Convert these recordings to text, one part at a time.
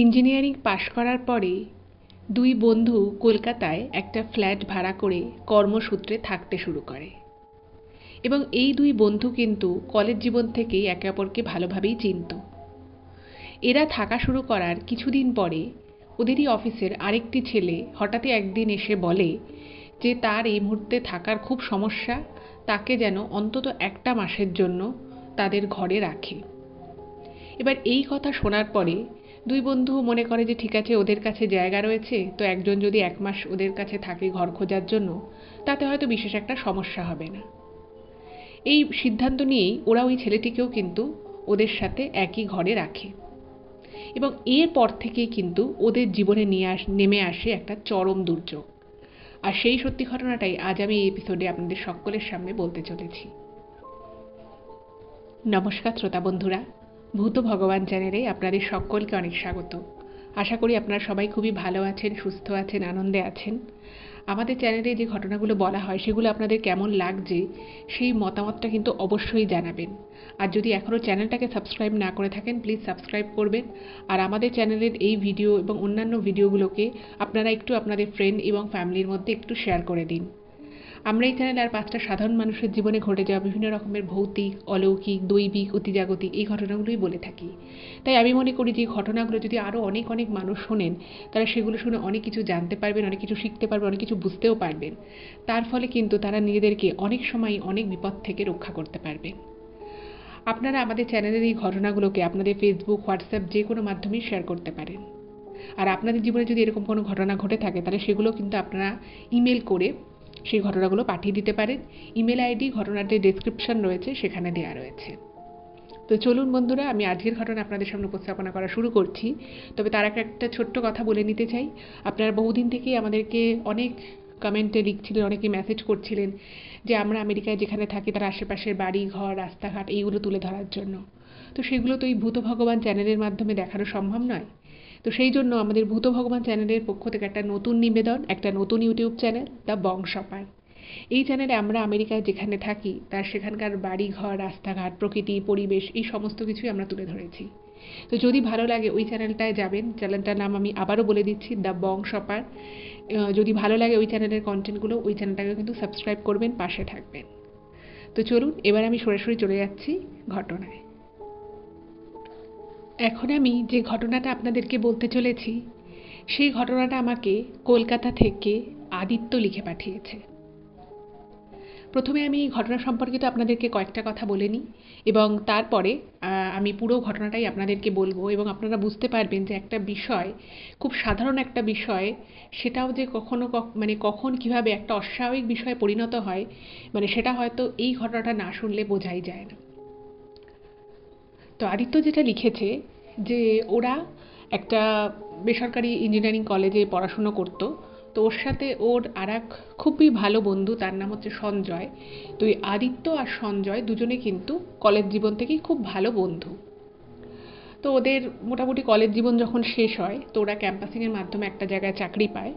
Engineering পাশ করার পরে দুই বন্ধু কলকাতায় একটা ফ্ল্যাট ভাড়া করে কর্মসূত্রে থাকতে শুরু করে এবং এই দুই বন্ধু কিন্তু কলেজ জীবন থেকেই একে অপরকে ভালোভাবেই চিনত। এরা থাকা শুরু করার কিছুদিন পরে ওদেরই অফিসের আরেকটি ছেলে হঠাৎই একদিন এসে বলে যে তার এই মুহূর্তে থাকার খুব সমস্যা, তাকে যেন অন্তত একটা মাসের জন্য তাদের ঘরে রাখে। এবার এই কথা শোনার পরে দুই বন্ধু মনে করে যে ঠিক আছে, ওদের কাছে জায়গা রয়েছে, তো একজন যদি এক মাস ওদের কাছে থাকে ঘর খোঁজার জন্য, তাতে হয়তো বিশেষ একটা সমস্যা হবে না। এই সিদ্ধান্ত নিয়েই ওরা ওই ছেলেটিকেও কিন্তু ওদের সাথে একই ঘরে রাখে এবং এরপর থেকেই কিন্তু ওদের জীবনে নেমে আসে একটা চরম দুর্যোগ। আর সেই সত্যি ঘটনাটাই আজ আমি এই এপিসোডে আপনাদের সকলের সামনে বলতে চলেছি। নমস্কার শ্রোতা বন্ধুরা, ভূত ভগবান চ্যানেলে আপনাদের সকলকে অনেক স্বাগত। আশা করি আপনারা সবাই খুবই ভালো আছেন, সুস্থ আছেন, আনন্দে আছেন। আমাদের চ্যানেলে যে ঘটনাগুলো বলা হয় সেগুলো আপনাদের কেমন লাগছে সেই মতামতটা কিন্তু অবশ্যই জানাবেন। আর যদি এখনও চ্যানেলটাকে সাবস্ক্রাইব না করে থাকেন, প্লিজ সাবস্ক্রাইব করবেন। আর আমাদের চ্যানেলের এই ভিডিও এবং অন্যান্য ভিডিওগুলোকে আপনারা একটু আপনাদের ফ্রেন্ড এবং ফ্যামিলির মধ্যে একটু শেয়ার করে দিন। আমরা এই চ্যানেলে আর 5টা সাধারণ মানুষের জীবনে ঘটে যাওয়া বিভিন্ন রকমের ভৌতিক, অলৌকিক, দৈবিক, অতিজাগতিক এই ঘটনাগুলোই বলে থাকি। তাই আমি মনে করি যে ঘটনাগুলো যদি আরও অনেক অনেক মানুষ শোনেন, তারা সেগুলো শুনে অনেক কিছু জানতে পারবেন, অনেক কিছু শিখতে পারবেন, অনেক কিছু বুঝতেও পারবেন। তার ফলে কিন্তু তারা নিজেদেরকে অনেক সময় অনেক বিপদ থেকে রক্ষা করতে পারবেন। আপনারা আমাদের চ্যানেলের এই ঘটনাগুলোকে আপনাদের ফেসবুক, হোয়াটসঅ্যাপ যে কোনো মাধ্যমেই শেয়ার করতে পারেন। আর আপনাদের জীবনে যদি এরকম কোনো ঘটনা ঘটে থাকে, তাহলে সেগুলো কিন্তু আপনারা ইমেল করে সেই ঘটনাগুলো পাঠিয়ে দিতে পারেন। ইমেল আইডি ঘটনার যে ডেসক্রিপশন রয়েছে সেখানে দেওয়া রয়েছে। তো চলুন বন্ধুরা, আমি আজকের ঘটনা আপনাদের সামনে উপস্থাপনা করা শুরু করছি। তবে তার আগে একটা ছোট্ট কথা বলে নিতে চাই। আপনারা বহুদিন থেকেই আমাদেরকে অনেক কমেন্টে লিখছিলেন, অনেকে মেসেজ করছিলেন যে আমরা আমেরিকায় যেখানে থাকি তার আশেপাশের বাড়ি, ঘর, রাস্তাঘাট এইগুলো তুলে ধরার জন্য। তো সেগুলো তো এই ভূত ভগবান চ্যানেলের মাধ্যমে দেখানো সম্ভব নয়। তো সেই জন্য আমাদের ভূত ভগবান চ্যানেলের পক্ষ থেকে একটা নতুন নিবেদন, একটা নতুন ইউটিউব চ্যানেল, দ্য বংশপাল। এই চ্যানেলে আমরা আমেরিকায় যেখানে থাকি তার সেখানকার বাড়ি, ঘর, রাস্তাঘাট, প্রকৃতি, পরিবেশ এই সমস্ত কিছুই আমরা তুলে ধরেছি। তো যদি ভালো লাগে ওই চ্যানেলটায় যাবেন। চ্যানেলটার নাম আমি আবারও বলে দিচ্ছি, দ্য বংশপাল। যদি ভালো লাগে ওই চ্যানেলের কন্টেন্টগুলো, ওই চ্যানেলটাকে কিন্তু সাবস্ক্রাইব করবেন, পাশে থাকবেন। তো চলুন এবার আমি সরাসরি চলে যাচ্ছি ঘটনায়। এখন আমি যে ঘটনাটা আপনাদেরকে বলতে চলেছি সেই ঘটনাটা আমাকে কলকাতা থেকে আদিত্য লিখে পাঠিয়েছে। প্রথমে আমি এই ঘটনা সম্পর্কিত আপনাদেরকে কয়েকটা কথা বলে নিই এবং তারপরে আমি পুরো ঘটনাটাই আপনাদেরকে বলবো এবং আপনারা বুঝতে পারবেন যে একটা বিষয়, খুব সাধারণ একটা বিষয়, সেটাও যে কখন কিভাবে একটা অস্বাভাবিক বিষয়ে পরিণত হয়, সেটা হয়তো এই ঘটনাটা না শুনলে বোঝাই যায় না। তো আদিত্য যেটা লিখেছে যে ওরা একটা বেসরকারি ইঞ্জিনিয়ারিং কলেজে পড়াশুনো করতো। তো ওর সাথে ওর আর এক খুবই ভালো বন্ধু, তার নাম হচ্ছে সঞ্জয়। তো এই আদিত্য আর সঞ্জয় দুজনে কিন্তু কলেজ জীবন থেকেই খুব ভালো বন্ধু। তো ওদের মোটামুটি কলেজ জীবন যখন শেষ হয়, তো ওরা ক্যাম্পাসিংয়ের মাধ্যমে একটা জায়গায় চাকরি পায়।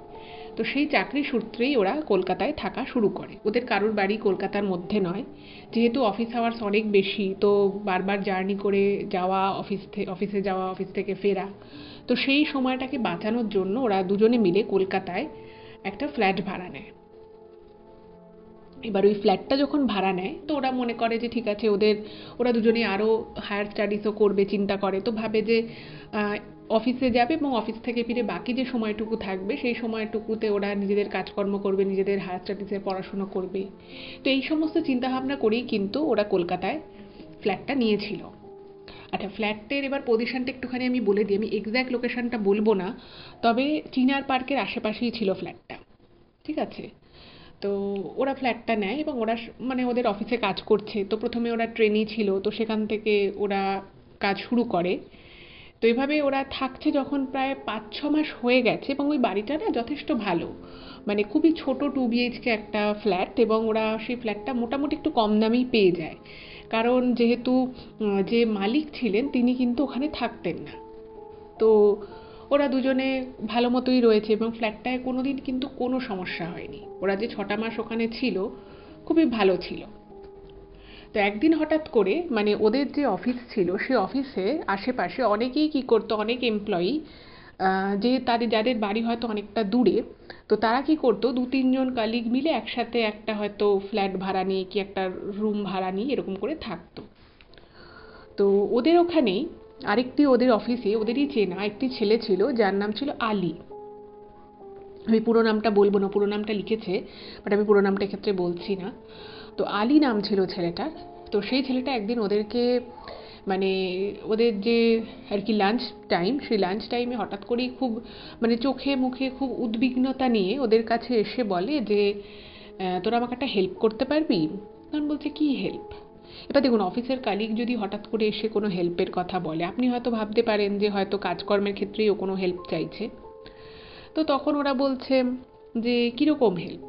তো সেই চাকরি সূত্রেই ওরা কলকাতায় থাকা শুরু করে। ওদের কারোর বাড়ি কলকাতার মধ্যে নয়, যেহেতু অফিস আওয়ার্স অনেক বেশি, তো বারবার জার্নি করে যাওয়া, অফিসে যাওয়া, অফিস থেকে ফেরা, তো সেই সময়টাকে বাঁচানোর জন্য ওরা দুজনে মিলে কলকাতায় একটা ফ্ল্যাট ভাড়া নেয়। এবার ওই ফ্ল্যাটটা যখন ভাড়া নেয়, তো ওরা মনে করে যে ঠিক আছে, ওরা দুজনে আরও হায়ার স্টাডিজও করবে চিন্তা করে। তো ভাবে যে অফিসে যাবে এবং অফিস থেকে ফিরে বাকি যে সময়টুকু থাকবে সেই সময়টুকুতে ওরা নিজেদের কাজকর্ম করবে, নিজেদের হায়ার স্টাডিজের পড়াশুনো করবে। তো এই সমস্ত চিন্তাভাবনা করেই কিন্তু ওরা কলকাতায় ফ্ল্যাটটা নিয়েছিল। আচ্ছা, ফ্ল্যাটের এবার পজিশনটা একটুখানি আমি বলে দিই। আমি এক্স্যাক্ট লোকেশনটা বলবো না, তবে চিনার পার্কের আশেপাশেই ছিল ফ্ল্যাটটা। ঠিক আছে। তো ওরা ফ্ল্যাটটা নেয় এবং ওরা ওদের অফিসে কাজ করছে। তো প্রথমে ওরা ট্রেনি ছিল, তো সেখান থেকে ওরা কাজ শুরু করে। তো এভাবে ওরা থাকছে যখন প্রায় 5-6 মাস হয়ে গেছে এবং ওই বাড়িটা না যথেষ্ট ভালো, খুবই ছোট 2 BHK একটা ফ্ল্যাট এবং ওরা সেই ফ্ল্যাটটা মোটামুটি একটু কম দামেই পেয়ে যায়। কারণ যেহেতু যে মালিক ছিলেন তিনি কিন্তু ওখানে থাকতেন না। তো ওরা দুজনে ভালো মতোই রয়েছে এবং ফ্ল্যাটটায় কোনো দিন কিন্তু কোনো সমস্যা হয়নি। ওরা যে 6টা মাস ওখানে ছিল খুবই ভালো ছিল। তো একদিন হঠাৎ করে ওদের যে অফিস ছিল সেই অফিসে আশেপাশে অনেকেই কী করতো, অনেক এমপ্লয়ি যে যাদের বাড়ি হয়তো অনেকটা দূরে, তো তারা কি করতো, 2-3 জন কালিগ মিলে একসাথে একটা হয়তো ফ্ল্যাট ভাড়া নিয়ে কি একটা রুম ভাড়া নিয়ে এরকম করে থাকতো। তো ওদের ওখানেই আরেকটি ওদের অফিসে ওদেরই চেনা একটি ছেলে ছিল যার নাম ছিল আলী। আমি পুরো নামটা বলবো না, পুরো নামটা লিখেছে, বাট আমি পুরো নামটা এক্ষেত্রে বলছি না। তো আলী নাম ছিল ছেলেটার। তো সেই ছেলেটা একদিন ওদেরকে মানে ওদের যে আর কি লাঞ্চ টাইম, সেই লাঞ্চ টাইমে হঠাৎ করেই খুব মানে চোখে মুখে খুব উদ্বিগ্নতা নিয়ে ওদের কাছে এসে বলে যে তোরা আমাকে একটা হেল্প করতে পারবি? তখন বলছে কি হেল্প? এবার দেখুন, অফিসের কালিগ যদি হঠাৎ করে এসে কোনো হেল্পের কথা বলে, আপনি হয়তো ভাবতে পারেন যে হয়তো কাজকর্মের ক্ষেত্রেই ও কোনো হেল্প চাইছে। তো তখন ওরা বলছে যে কীরকম হেল্প?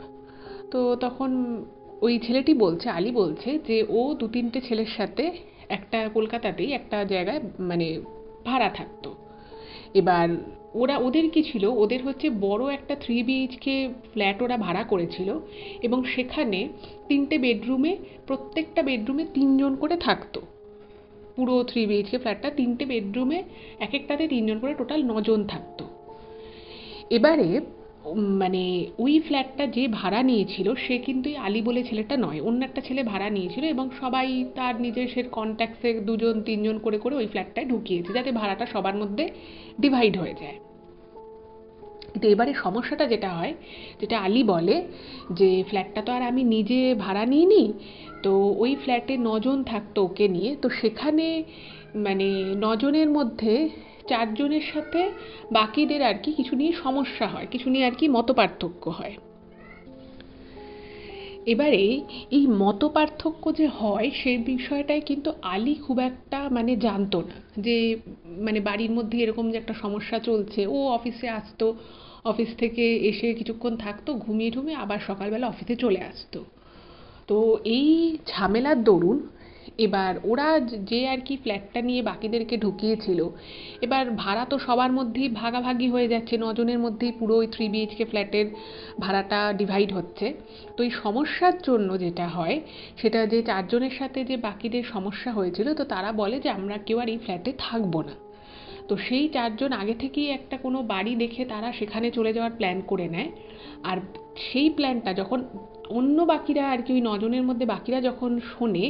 তো তখন ওই ছেলেটি বলছে, আলী বলছে যে ও 2-3টে ছেলের সাথে একটা কলকাতাতেই একটা জায়গায় মানে ভাড়া থাকতো। এবার ওদের কি ছিল, ওদের হচ্ছে বড় একটা 3 BHK ফ্ল্যাট ওরা ভাড়া করেছিল, এবং সেখানে 3টে বেডরুমে, প্রত্যেকটা বেডরুমে 3জন করে থাকতো। পুরো 3 BHK ফ্ল্যাটটা 3টে বেডরুমে এক একটাতে 3জন করে, টোটাল 9জন থাকতো। এবারে মানে ওই ফ্ল্যাটটা যে ভাড়া নিয়েছিল সে কিন্তু আলী বলে ছেলেটা নয়, অন্য একটা ছেলে ভাড়া নিয়েছিল, এবং সবাই তার নিজের কন্ট্যাক্টসে 2-3জন করে করে ওই ফ্ল্যাটটায় ঢুকিয়েছে যাতে ভাড়াটা সবার মধ্যে ডিভাইড হয়ে যায়। কিন্তু এবারে সমস্যাটা যেটা হয়, যেটা আলী বলে যে ফ্ল্যাটটা তো আর আমি নিজে ভাড়া নিইনি, তো ওই ফ্ল্যাটে 9জন থাকতো ওকে নিয়ে, তো সেখানে মানে 9জনের মধ্যে 4জনের সাথে বাকিদের আর কি কিছু নিয়ে সমস্যা হয়, কিছু নিয়ে আর কি মতপার্থক্য হয়। এবারে এই মতপার্থক্য যে হয় সেই বিষয়টাই কিন্তু আলী খুব একটা মানে জানতো না, যে মানে বাড়ির মধ্যে এরকম যে একটা সমস্যা চলছে। ও অফিসে আসতো, অফিস থেকে এসে কিছুক্ষণ থাকতো, ঘুমিয়ে ঠুমিয়ে আবার সকালবেলা অফিসে চলে আসতো। তো এই ঝামেলার দরুন এবার ওরা যে আর কি ফ্ল্যাটটা নিয়ে বাকিদেরকে ঢুকিয়েছিল, এবার ভাড়া তো সবার মধ্যেই ভাগাভাগি হয়ে যাচ্ছে, 9জনের মধ্যেই পুরো ওই 3 BHK ফ্ল্যাটের ভাড়াটা ডিভাইড হচ্ছে। তো এই সমস্যার জন্য যেটা হয় সেটা, যে 4জনের সাথে যে বাকিদের সমস্যা হয়েছিল, তো তারা বলে যে আমরা কেউ আর এই ফ্ল্যাটে থাকবো না। তো সেই 4জন আগে থেকেই একটা কোনো বাড়ি দেখে তারা সেখানে চলে যাওয়ার প্ল্যান করে নেয়। আর সেই প্ল্যানটা যখন অন্য বাকিরা আর কি ওই 9জনের মধ্যে বাকিরা যখন শোনে,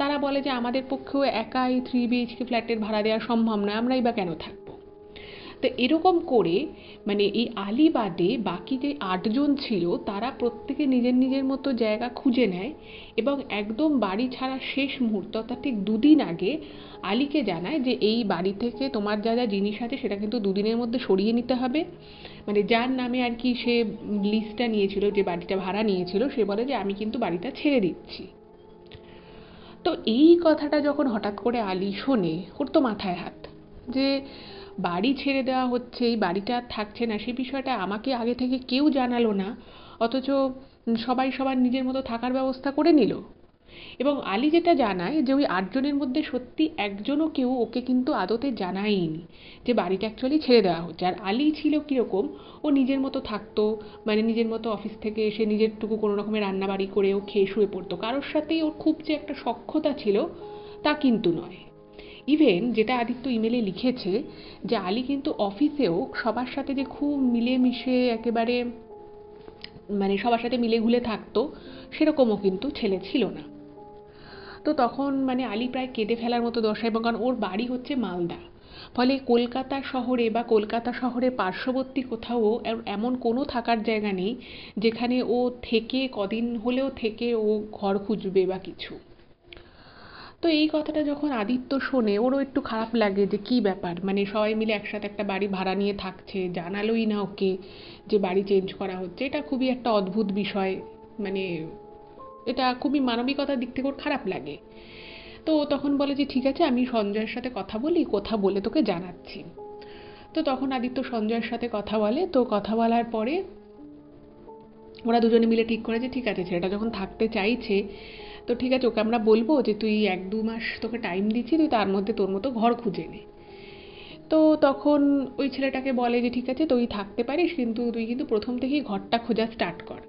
তারা বলে যে আমাদের পক্ষেও একা এই 3 BHK ফ্ল্যাটের ভাড়া দেওয়া সম্ভব নয়, আমরাই বা কেন থাকবো। তো এরকম করে মানে এই আলী বাদে বাকি যে 8জন ছিল তারা প্রত্যেকে নিজের নিজের মতো জায়গা খুঁজে নেয়, এবং একদম বাড়ি ছাড়া শেষ মুহূর্ত, অর্থাৎ ঠিক 2 দিন আগে আলীকে জানায় যে এই বাড়ি থেকে তোমার যা যা জিনিস আছে সেটা কিন্তু 2 দিনের মধ্যে সরিয়ে নিতে হবে। মানে যার নামে আর কি সে লিস্টটা নিয়েছিল, যে বাড়িটা ভাড়া নিয়েছিল, সে বলে যে আমি কিন্তু বাড়িটা ছেড়ে দিচ্ছি। তো এই কথাটা যখন হঠাৎ করে আলী শোনে, ওর তো মাথায় হাত, যে বাড়ি ছেড়ে দেওয়া হচ্ছে, এই বাড়িটা আর থাকছে না, সেই বিষয়টা আমাকে আগে থেকে কেউ জানালো না, অথচ সবাই সবার নিজের মতো থাকার ব্যবস্থা করে নিল। এবং আলী যেটা জানায় যে ওই 8জনের মধ্যে সত্যি একজনও কেউ ওকে কিন্তু আদতে জানায়নি যে বাড়িটা অ্যাকচুয়ালি ছেড়ে দেওয়া হচ্ছে। আর আলী ছিল কীরকম, ও নিজের মতো থাকতো, মানে নিজের মতো অফিস থেকে এসে নিজেরটুকু কোনো রকমের রান্নাবাড়ি করে ও খেয়ে শুয়ে পড়তো, কারোর সাথেই ওর খুব যে একটা সখ্যতা ছিল তা কিন্তু নয়। ইভেন যেটা আদিত্য ইমেলে লিখেছে, যে আলী কিন্তু অফিসেও সবার সাথে যে খুব মিলেমিশে একেবারে মানে সবার সাথে মিলে ঘুলে থাকতো, সেরকমও কিন্তু ছেলে ছিল না। তো তখন মানে আলী প্রায় কেঁদে ফেলার মতো দশা, এবং কারণ ওর বাড়ি হচ্ছে মালদা, ফলে কলকাতা শহরে বা কলকাতা শহরের পার্শ্ববর্তী কোথাও এমন কোনো থাকার জায়গা নেই যেখানে ও থেকে কদিন হলেও থেকে ও ঘর খুঁজবে বা কিছু। তো এই কথাটা যখন আদিত্য শোনে, ওরও একটু খারাপ লাগে যে কী ব্যাপার, মানে সবাই মিলে একসাথে একটা বাড়ি ভাড়া নিয়ে থাকছে, জানালোই না ওকে যে বাড়ি চেঞ্জ করা হচ্ছে। এটা খুবই একটা অদ্ভুত বিষয়, মানে এটা খুবই মানবিকতার দিক থেকে ওর খারাপ লাগে। তো ও তখন বলে যে ঠিক আছে, আমি সঞ্জয়ের সাথে কথা বলি, কথা বলে তোকে জানাচ্ছি। তো তখন আদিত্য সঞ্জয়ের সাথে কথা বলে, তো কথা বলার পরে ওরা দুজনে মিলে ঠিক করে যে ঠিক আছে, ছেলেটা যখন থাকতে চাইছে তো ঠিক আছে, ওকে আমরা বলবো যে তুই 1-2 মাস তোকে টাইম দিচ্ছি, তুই তার মধ্যে তোর মতো ঘর খুঁজে নে। তো তখন ওই ছেলেটাকে বলে যে ঠিক আছে তুই থাকতে পারিস, কিন্তু তুই কিন্তু প্রথম থেকেই ঘরটা খোঁজা স্টার্ট কর,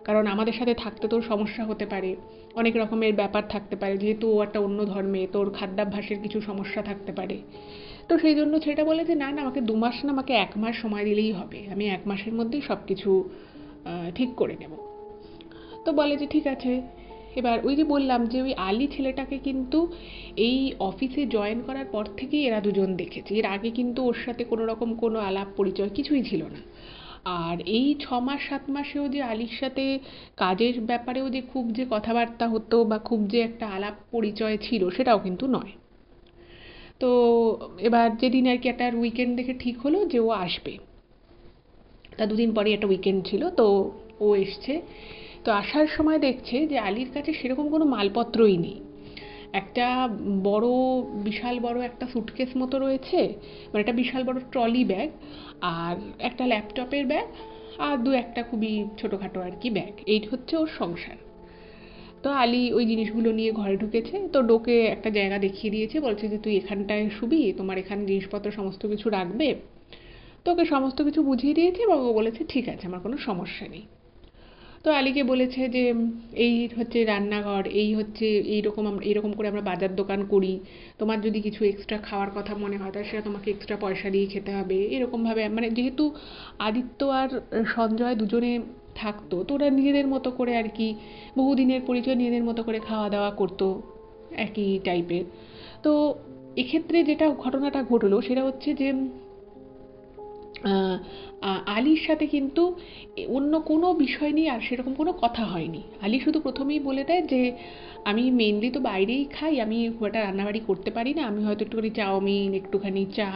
কারণ আমাদের সাথে থাকতে তোর সমস্যা হতে পারে, অনেক রকমের ব্যাপার থাকতে পারে, যেহেতু ও একটা অন্য ধর্মে, তোর খাদ্যাভ্যাসের কিছু সমস্যা থাকতে পারে। তো সেই জন্য ছেলেটা বলে যে না না, আমাকে 2 মাস না, আমাকে 1 মাস সময় দিলেই হবে, আমি 1 মাসের মধ্যেই সব কিছু ঠিক করে নেব। তো বলে যে ঠিক আছে। এবার ওই যে বললাম যে ওই আলী ছেলেটাকে কিন্তু এই অফিসে জয়েন করার পর থেকেই এরা দুজন দেখেছে, এর আগে কিন্তু ওর সাথে কোনো রকম কোনো আলাপ পরিচয় কিছুই ছিল না। আর এই 6 মাস 7 মাসেও যে আলীর সাথে কাজের ব্যাপারেও যে খুব যে কথাবার্তা হতো বা খুব যে একটা আলাপ পরিচয় ছিল সেটাও কিন্তু নয়। তো এবার যেদিন আর কি একটা উইকেন্ড দেখে ঠিক হলো যে ও আসবে, তা 2 দিন পরে একটা উইকেন্ড ছিল, তো ও এসছে। তো আসার সময় দেখছে যে আলীর কাছে সেরকম কোনো মালপত্রই নেই। একটা বড়, বিশাল বড় একটা সুটকেস মতো রয়েছে, মানে একটা বিশাল বড় ট্রলি ব্যাগ, আর একটা ল্যাপটপের ব্যাগ, আর একটা খুবই ছোটোখাটো আর কি ব্যাগ। এই হচ্ছে ওর সংসার। তো আলী ওই জিনিসগুলো নিয়ে ঘরে ঢুকেছে, তো ডোকে একটা জায়গা দেখিয়ে দিয়েছে, বলছে যে তুই এখানটায় শুবি, তোমার এখানে জিনিসপত্র সমস্ত কিছু রাখবে। তো ওকে সমস্ত কিছু বুঝিয়ে দিয়েছে এবং ও বলেছে ঠিক আছে, আমার কোনো সমস্যা নেই। তো আলীকে বলেছে যে এই হচ্ছে রান্নাঘর, এই হচ্ছে এইরকম, এইরকম করে আমরা বাজার দোকান করি, তোমার যদি কিছু এক্সট্রা খাওয়ার কথা মনে হয় তাহলে সেটা তোমাকে এক্সট্রা পয়সা দিয়ে খেতে হবে, এরকমভাবে। মানে যেহেতু আদিত্য আর সঞ্জয় দুজনে থাকতো, তো ওরা নিজেদের মতো করে আর কি, বহুদিনের পরিচয়, নিজেদের মতো করে খাওয়া দাওয়া করতো একই টাইপের। তো এক্ষেত্রে যেটা ঘটনাটা ঘটলো সেটা হচ্ছে যে আলীর সাথে কিন্তু অন্য কোনো বিষয় নিয়ে আর সেরকম কোনো কথা হয়নি। আলী শুধু প্রথমেই বলে দেয় যে আমি মেনলি তো বাইরেই খাই, আমি খুব একটা রান্নাবাড়ি করতে পারি না, আমি হয়তো একটুখানি চাউমিন, একটুখানি চা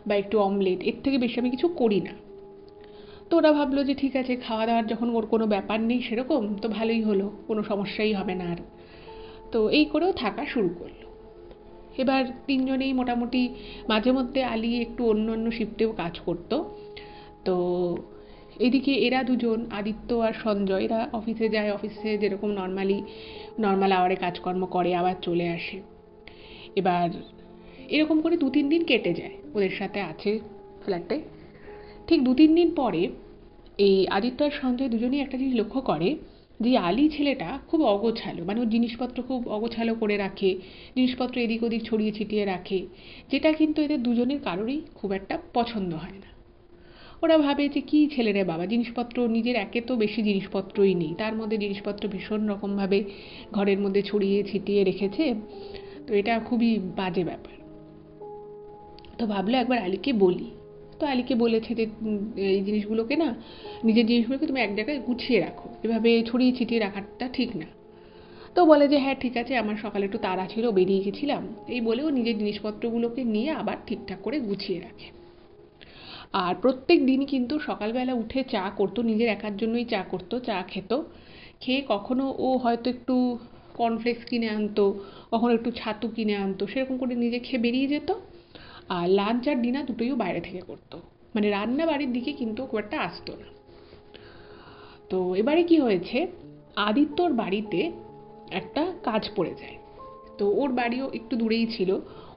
বা একটু অমলেট, এর থেকে বেশি আমি কিছু করি না। তো ওরা ভাবলো যে ঠিক আছে, খাওয়া দাওয়ার যখন ওর কোনো ব্যাপার নেই সেরকম, তো ভালোই হলো, কোনো সমস্যাই হবে না আর। তো এই করেও থাকা শুরু করলো। এবার তিনজনেই মোটামুটি, মাঝে মধ্যে আলী একটু অন্য অন্য শিফটেও কাজ করতো। তো এদিকে এরা দুজন, আদিত্য আর সঞ্জয়, এরা অফিসে যায়, অফিসে যেরকম নর্মাল আওয়ারে কাজকর্ম করে আবার চলে আসে। এবার এরকম করে 2-3 দিন কেটে যায় ওদের সাথে আছে ফ্ল্যাটে। ঠিক 2-3 দিন পরে এই আদিত্য আর সঞ্জয় দুজনেই একটা জিনিস লক্ষ্য করে যে আলী ছেলেটা খুব অগোছালো, মানে ওর জিনিসপত্র খুব অগোছালো করে রাখে, জিনিসপত্র এদিক ওদিক ছড়িয়ে ছিটিয়ে রাখে, যেটা কিন্তু এদের দুজনের কারোরই খুব একটা পছন্দ হয় না। ওরা ভাবে যে কী ছেলে রে বাবা, জিনিসপত্র নিজের একে তো বেশি জিনিসপত্রই নেই, তার মধ্যে জিনিসপত্র ভীষণ রকমভাবে ঘরের মধ্যে ছড়িয়ে ছিটিয়ে রেখেছে, তো এটা খুবই বাজে ব্যাপার। তো ভাবলো একবার আলীকে বলি। তো আলীকে বলেছে যে এই জিনিসগুলোকে না, নিজের জিনিসগুলোকে তুমি এক জায়গায় গুছিয়ে রাখো, এভাবে ছড়িয়ে ছিটিয়ে রাখাটা ঠিক না। তো বলে যে হ্যাঁ ঠিক আছে, আমার সকালে একটু তাড়া ছিল, বেরিয়ে গেছিলাম, এই বলেও নিজের জিনিসপত্রগুলোকে নিয়ে আবার ঠিকঠাক করে গুছিয়ে রাখে। আর প্রত্যেক দিনই কিন্তু সকালবেলা উঠে চা করতো, নিজের একার জন্যই চা করতো, চা খেত। খেয়ে কখনো ও হয়তো একটু কর্নফ্লেক্স কিনে আনতো, কখনো একটু ছাতু কিনে আনতো, সেরকম করে নিজে খেয়ে বেরিয়ে যেত। আর লাঞ্চ আর ডিনার দুটোইও বাইরে থেকে করতো, মানে রান্না বাড়ির দিকে কিন্তু খুব একটা আসতো না। তো এবারে কি হয়েছে, আদিত্যর বাড়িতে একটা কাজ পড়ে যায়। তো ওর বাড়িও একটু দূরেই ছিল,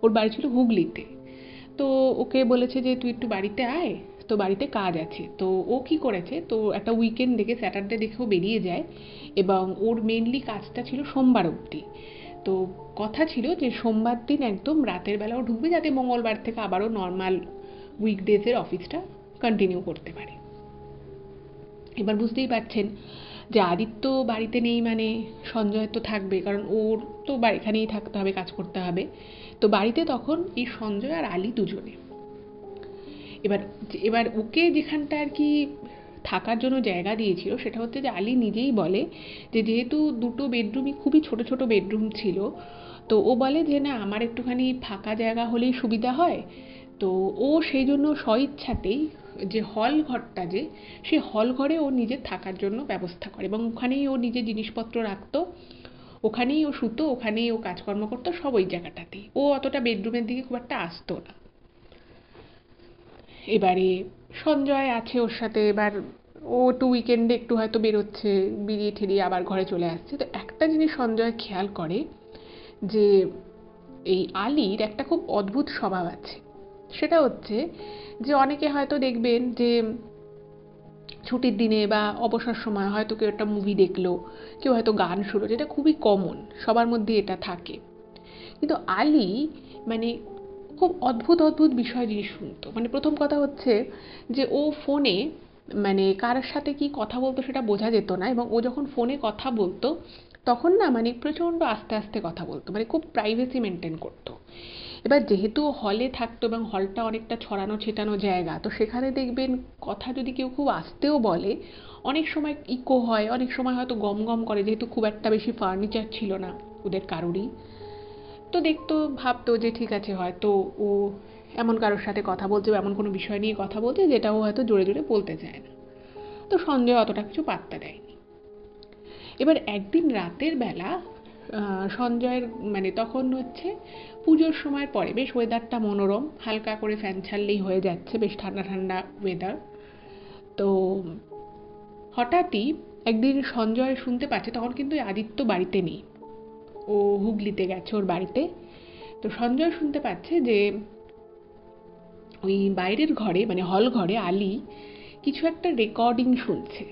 ওর বাড়ি ছিল হুগলিতে। তো ওকে বলেছে যে তুই একটু বাড়িতে আয়, তো বাড়িতে কাজ আছে। তো ও কি করেছে, তো একটা উইকেন্ড দেখে, স্যাটারডে দেখেও বেরিয়ে যায়, এবং ওর মেনলি কাজটা ছিল সোমবার অবধি। তো কথা ছিল যে সোমবার দিন একদম রাতের বেলাও ঢুকবে, যাতে মঙ্গলবার থেকে আবারও নর্মাল উইকডেজের অফিসটা কন্টিনিউ করতে পারে। এবার বুঝতেই পারছেন যে আদিত্য বাড়িতে নেই মানে সঞ্জয় তো থাকবে, কারণ ওর তো এখানেই থাকতে হবে, কাজ করতে হবে। তো বাড়িতে তখন এই সঞ্জয় আর আলী দুজনে। এবার এবার ওকে যেখানটা আর কি থাকার জন্য জায়গা দিয়েছিল, সেটা হচ্ছে যে আলী নিজেই বলে যে যেহেতু দুটো বেডরুমই খুবই ছোট ছোট বেডরুম ছিল, তো ও বলে যে না, আমার একটুখানি ফাঁকা জায়গা হলেই সুবিধা হয়। তো ও সেই জন্য স্বইচ্ছাতেই যে হল ঘরটা, যে সেই হল ঘরে ও নিজের থাকার জন্য ব্যবস্থা করে, এবং ওখানেই ও নিজের জিনিসপত্র রাখতো, ওখানেই ও শুতো, ওখানেই ও কাজকর্ম করতো, সব ওই জায়গাটাতেই। ও অতটা বেডরুমের দিকে খুব একটা আসতো না। এবারে সঞ্জয় আছে ওর সাথে, এবার ও একটু উইকেন্ডে একটু হয়তো বেরোচ্ছে, বেরিয়ে ঠেরিয়ে আবার ঘরে চলে আসছে। তো একটা জিনিস সঞ্জয় খেয়াল করে যে এই আলীর একটা খুব অদ্ভুত স্বভাব আছে। সেটা হচ্ছে যে অনেকে হয়তো দেখবেন যে ছুটির দিনে বা অবসর সময় হয়তো কেউ একটা মুভি দেখলো, কেউ হয়তো গান শুনলো, যেটা খুবই কমন, সবার মধ্যে এটা থাকে। কিন্তু আলী মানে খুব খুব অদ্ভুত অদ্ভুত বিষয় জিনিস শুনতো। মানে প্রথম কথা হচ্ছে যে ও ফোনে মানে কার সাথে কি কথা বলতো সেটা বোঝা যেত না, এবং ও যখন ফোনে কথা বলতো তখন না মানে প্রচণ্ড আস্তে আস্তে কথা বলতো, মানে খুব প্রাইভেসি মেনটেন করতো। এবার যেহেতু হলে থাকতো এবং হলটা অনেকটা ছড়ানো ছিটানো জায়গা, তো সেখানে দেখবেন কথা যদি কেউ খুব আস্তেও বলে অনেক সময় ইকো হয়, অনেক সময় হয়তো গম গম করে, যেহেতু খুব একটা বেশি ফার্নিচার ছিল না ওদের কারুরই। তো দেখতো, ভাবতো যে ঠিক আছে হয়তো ও এমন কারোর সাথে কথা বলছে বা এমন কোনো বিষয় নিয়ে কথা বলছে যেটা ও হয়তো জোরে জোরে বলতে চায় না। তো সঞ্জয় অতটা কিছু পাত্তা দেয়নি। এবার একদিন রাতের বেলা সঞ্জয়ের মানে তখন হচ্ছে পুজোর সময়ের পরে, বেশ ওয়েদারটা মনোরম, হালকা করে ফ্যান ছাড়লেই হয়ে যাচ্ছে, বেশ ঠান্ডা ঠান্ডা ওয়েদার। তো হঠাৎই একদিন সঞ্জয় শুনতে পাচ্ছে, তখন কিন্তু আদিত্য বাড়িতে নেই, ও হুগলিতে গেছে ওর বাড়িতে। তো সঞ্জয় শুনতে পাচ্ছে যে ওই বাইরের ঘরে মানে হল ঘরে আলি কিছু একটা রেকর্ডিং শুনছে।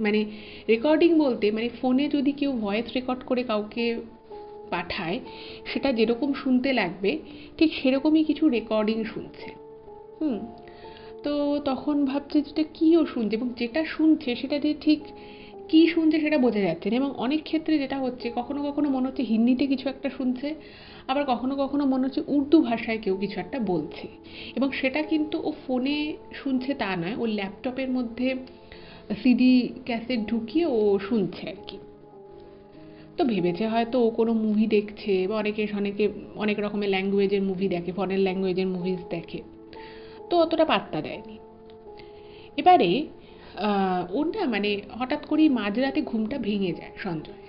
মানে রেকর্ডিং বলতে মানে ফোনে যদি কেউ ভয়েস রেকর্ড করে কাউকে পাঠায় সেটা যেরকম শুনতে লাগবে ঠিক সেরকমই কিছু রেকর্ডিং শুনছে। হুম। তো তখন ভাবছে যেটা কী ও শুনছে, এবং যেটা শুনছে সেটা যে ঠিক কী শুনছে সেটা বোঝা যাচ্ছে না, এবং অনেক ক্ষেত্রে যেটা হচ্ছে কখনো কখনো মনে হচ্ছে হিন্দিতে কিছু একটা শুনছে, আবার কখনো কখনো মনে হচ্ছে উর্দু ভাষায় কেউ কিছু একটা বলছে, এবং সেটা কিন্তু ও ফোনে শুনছে তা নয়, ও ল্যাপটপের মধ্যে সিডি ক্যাসেট ঢুকিয়ে ও শুনছে আর কি। তো ভেবেছে হয়তো ও কোনো মুভি দেখছে, বা অনেকে অনেক রকমের ল্যাঙ্গুয়েজের মুভি দেখে, ফরেন ল্যাঙ্গুয়েজের মুভিজ দেখে, তো অতটা পাত্তা দেয়নি। এবারে ওর না মানে হঠাৎ করেই মাঝরাতে ঘুমটা ভেঙে যায় সঞ্জয়।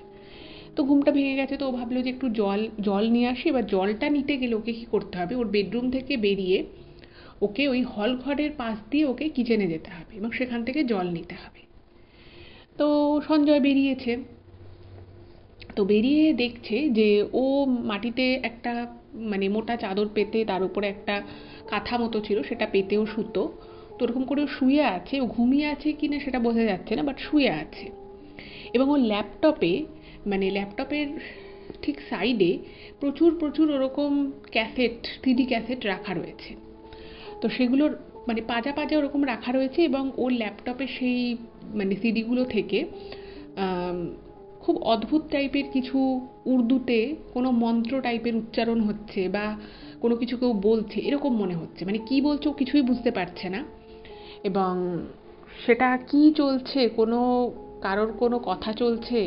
তো ঘুমটা ভেঙে গেছে, তো ও ভাবলো যে একটু জল জল নিয়ে আসি। এবার জলটা নিতে গেলে ওকে কী করতে হবে, ওর বেডরুম থেকে বেরিয়ে ওকে ওই হল ঘরের পাশ দিয়ে ওকে কিচেনে যেতে হবে এবং সেখান থেকে জল নিতে হবে। তো সঞ্জয় বেরিয়েছে, তো বেরিয়ে দেখছে যে ও মাটিতে একটা মানে মোটা চাদর পেতে তার উপরে একটা কাঁথা মতো ছিল সেটা পেতেও শুতো। তো ওরকম করে শুয়ে আছে, ও ঘুমিয়ে আছে কিনা সেটা বোঝা যাচ্ছে না, বাট শুয়ে আছে। এবং ওর ল্যাপটপে মানে ল্যাপটপের ঠিক সাইডে প্রচুর প্রচুর ওরকম ক্যাসেট, সিডি ক্যাসেট রাখা রয়েছে। তো সেগুলোর মানে পাজা পাজা ওরকম রাখা রয়েছে, এবং ওর ল্যাপটপে সেই মানে সিডিগুলো থেকে আম, খুব অদ্ভুত টাইপের কিছু উর্দুতে কোনো মন্ত্র টাইপের উচ্চারণ হচ্ছে, বা কোনো কিছু কেউ বলছে এরকম মনে হচ্ছে, মানে কি বলছে ও কিছুই বুঝতে পারছে না। এবং সেটা কি চলছে, কোনো কারোর কোনো কথা চলছে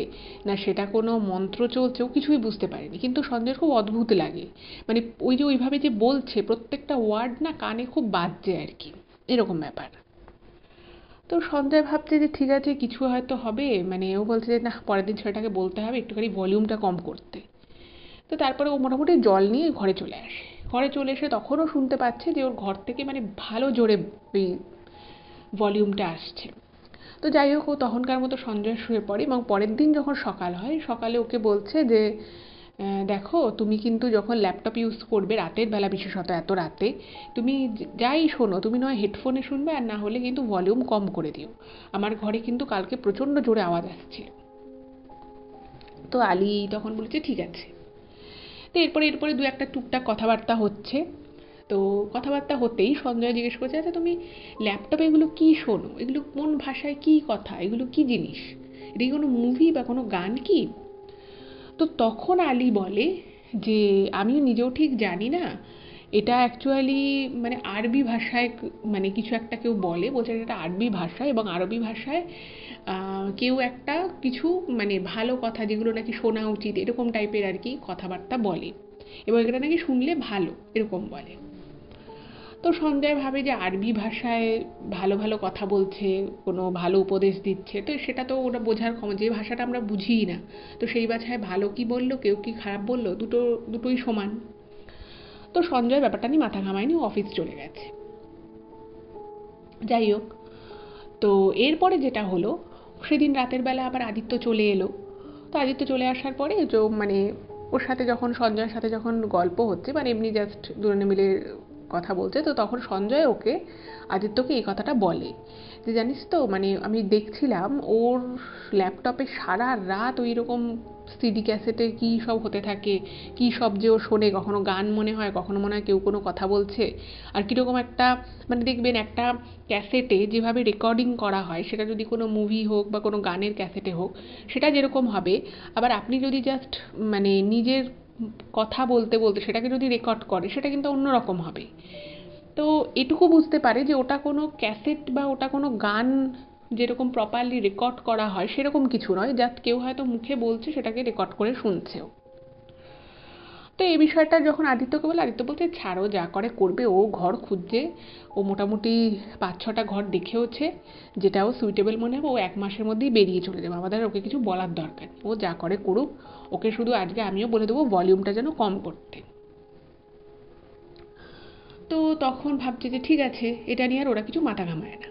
না সেটা কোনো মন্ত্র চলছে, ও কিছুই বুঝতে পারেনি, কিন্তু সঞ্জয়ের খুব অদ্ভুত লাগে। মানে ওই যে ওইভাবে যে বলছে প্রত্যেকটা ওয়ার্ড না কানে খুব বাজছে আর কি, এরকম ব্যাপার। তো সঞ্জয় ভাবছে যে ঠিক আছে কিছু হয়তো হবে, মানে ও বলছে যে না পরের দিন ছেলেটাকে বলতে হবে একটুখানি ভলিউমটা কম করতে। তো তারপরে ও মোটামুটি জল নিয়ে ঘরে চলে আসে। ঘরে চলে এসে তখনও শুনতে পাচ্ছে যে ওর ঘর থেকে মানে ভালো জোরে ওই ভলিউমটা আসছে। তো যাই হোক, ও তখনকার মতো সঞ্জয় শুয়ে পড়ে, এবং পরের দিন যখন সকাল হয় সকালে ওকে বলছে যে দেখো তুমি কিন্তু যখন ল্যাপটপ ইউজ করবে রাতের বেলা, বিশেষত এত রাতে, তুমি যাই শোনো তুমি নয় হেডফোনে শুনবে, আর না হলে কিন্তু ভলিউম কম করে দিও, আমার ঘরে কিন্তু কালকে প্রচণ্ড জোরে আওয়াজ আসছে। তো আলী তখন বলেছে ঠিক আছে। তো এরপরে এরপরে দু একটা টুকটাক কথাবার্তা হচ্ছে। তো কথাবার্তা হতেই সঞ্জয় জিজ্ঞেস করছে আচ্ছা তুমি ল্যাপটপে এগুলো কী শোনো, এগুলো কোন ভাষায় কী কথা, এগুলো কী জিনিস, এটা কি কোনো মুভি বা কোনো গান কি? তো তখন আলী বলে যে আমিও নিজেও ঠিক জানি না, এটা অ্যাকচুয়ালি মানে আরবি ভাষায় মানে কিছু একটা কেউ বলছে এটা আরবি ভাষা, এবং আরবি ভাষায় কেউ একটা কিছু মানে ভালো কথা যেগুলো নাকি শোনা উচিত এরকম টাইপের আর কি কথাবার্তা বলে, এবং এটা নাকি শুনলে ভালো এরকম বলে। তো সঞ্জয় ভাবে যে আরবি ভাষায় ভালো ভালো কথা বলছে, কোনো ভালো উপদেশ দিচ্ছে, তো সেটা তো ওরা বোঝার ক্ষমতা, যে ভাষাটা আমরা বুঝিই না, তো সেই ভাষায় ভালো কি বললো কেউ কি খারাপ বললো, দুটোই সমান। তো সঞ্জয় ব্যাপারটা নিয়ে মাথা ঘামায়নি, ও অফিস চলে গেছে। যাই হোক, তো এরপরে যেটা হলো সেদিন রাতের বেলা আবার আদিত্য চলে এলো। তো আদিত্য চলে আসার পরে মানে ওর সাথে যখন সঞ্জয়ের সাথে যখন গল্প হচ্ছে মানে এমনি জাস্ট দুজনে মিলে কথা বলছে, তো তখন সঞ্জয় ওকে আদিত্যকে এই কথাটা বলে যে জানিস তো মানে আমি দেখছিলাম ওর ল্যাপটপে সারা রাত ওই রকম সিডি ক্যাসেটে কী সব হতে থাকে, কী সব যে ও শোনে, কখনো গান মনে হয়, কখনো মনে হয় কেউ কোনো কথা বলছে। আর কীরকম একটা মানে দেখবেন একটা ক্যাসেটে যেভাবে রেকর্ডিং করা হয়, সেটা যদি কোনো মুভি হোক বা কোনো গানের ক্যাসেটে হোক, সেটা যেরকম হবে, আবার আপনি যদি জাস্ট মানে নিজের কথা বলতে বলতে সেটাকে যদি রেকর্ড করে, সেটা কিন্তু অন্যরকম হবে। তো এটুকু বুঝতে পারে যে ওটা কোনো ক্যাসেট বা ওটা কোনো গান যেরকম প্রপারলি রেকর্ড করা হয় সেরকম কিছু নয়, জাস্ট কেউ হয়তো মুখে বলছে, সেটাকে রেকর্ড করে শুনছেও। তো এই বিষয়টা যখন আদিত্যকে বলে, আদিত্য বলছে ছাড়ো, যা করে করবে, ও ঘর খুঁজছে, ও মোটামুটি 5-6টা ঘর দেখেওছে, যেটা ও সুইটেবল মনে হবে ও 1 মাসের মধ্যেই বেরিয়ে চলে যাবে, আমাদের ওকে কিছু বলার দরকার নেই, ও যা করে করুক, ওকে শুধু আজকে আমিও বলে দেবো ভলিউমটা যেন কম করতে। তো তখন ভাবছে যে ঠিক আছে, এটা নিয়ে আর ওরা কিছু মাথা ঘামায় না।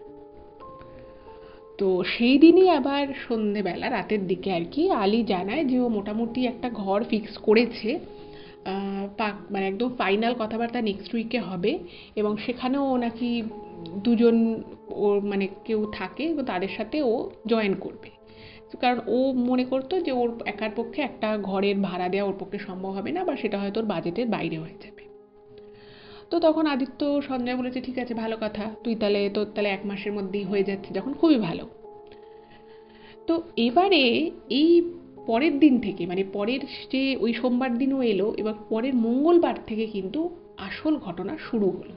তো সেই দিনই আবার সন্ধেবেলা রাতের দিকে আর কি আলী জানায় যে ও মোটামুটি একটা ঘর ফিক্স করেছে, মানে একদম ফাইনাল কথাবার্তা নেক্সট উইকে হবে, এবং সেখানেও ও নাকি দুজন ওর মানে কেউ থাকে এবং তাদের সাথে ও জয়েন করবে, কারণ ও মনে করতো যে ওর একার পক্ষে একটা ঘরের ভাড়া দেওয়া ওর পক্ষে সম্ভব হবে না, বা সেটা হয়তো ওর বাজেটের বাইরে হয়ে যাবে। তো তখন আদিত্য সঞ্জয় বলেছে ঠিক আছে, ভালো কথা, তুই তাহলে তোর তাহলে 1 মাসের মধ্যেই হয়ে যাচ্ছে যখন, খুবই ভালো। তো এবারে এই পরের দিন থেকে মানে পরের যে ওই সোমবার দিনও এলো, এবার পরের মঙ্গলবার থেকে কিন্তু আসল ঘটনা শুরু হলো।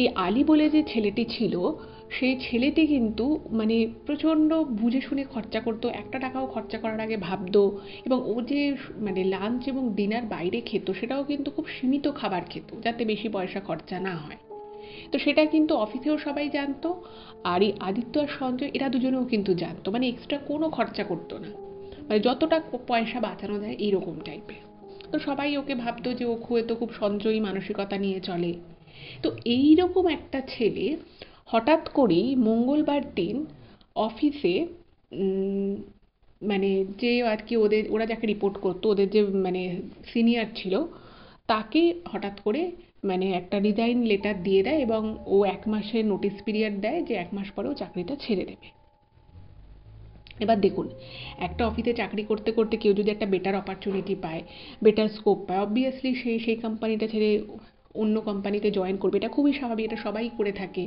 এই আলী বলে যে ছেলেটি ছিল, সেই ছেলেটি কিন্তু মানে প্রচণ্ড বুঝে শুনে খরচা করতো, একটা টাকাও খরচা করার আগে ভাবতো, এবং ও যে মানে লাঞ্চ এবং ডিনার বাইরে খেত, সেটাও কিন্তু খুব সীমিত খাবার খেত, যাতে বেশি পয়সা খরচা না হয়। তো সেটা কিন্তু অফিসেও সবাই জানতো, আর এই আদিত্য আর সঞ্জয় এরা দুজনেও কিন্তু জানতো, মানে এক্সট্রা কোনো খরচা করতো না, মানে যতটা পয়সা বাঁচানো যায় এইরকম টাইপের। তো সবাই ওকে ভাবতো যে ও হয়তো খুব সঞ্চয়ী মানসিকতা নিয়ে চলে। তো এইরকম একটা ছেলে হঠাৎ করেই মঙ্গলবার দিন অফিসে মানে যে আর কি ওরা যাকে রিপোর্ট করতো, ওদের যে মানে সিনিয়র ছিল, তাকে হঠাৎ করে মানে একটা রিজাইন লেটার দিয়ে দেয়, এবং ও 1 মাসের নোটিস পিরিয়ড দেয় যে 1 মাস পরেও চাকরিটা ছেড়ে দেবে। এবার দেখুন, একটা অফিসে চাকরি করতে করতে কেউ যদি একটা বেটার অপরচুনিটি পায়, বেটার স্কোপ পায়, অবভিয়াসলি সেই কোম্পানিটা ছেড়ে অন্য কোম্পানিতে জয়েন করবে, এটা খুবই স্বাভাবিক, এটা সবাই করে থাকে।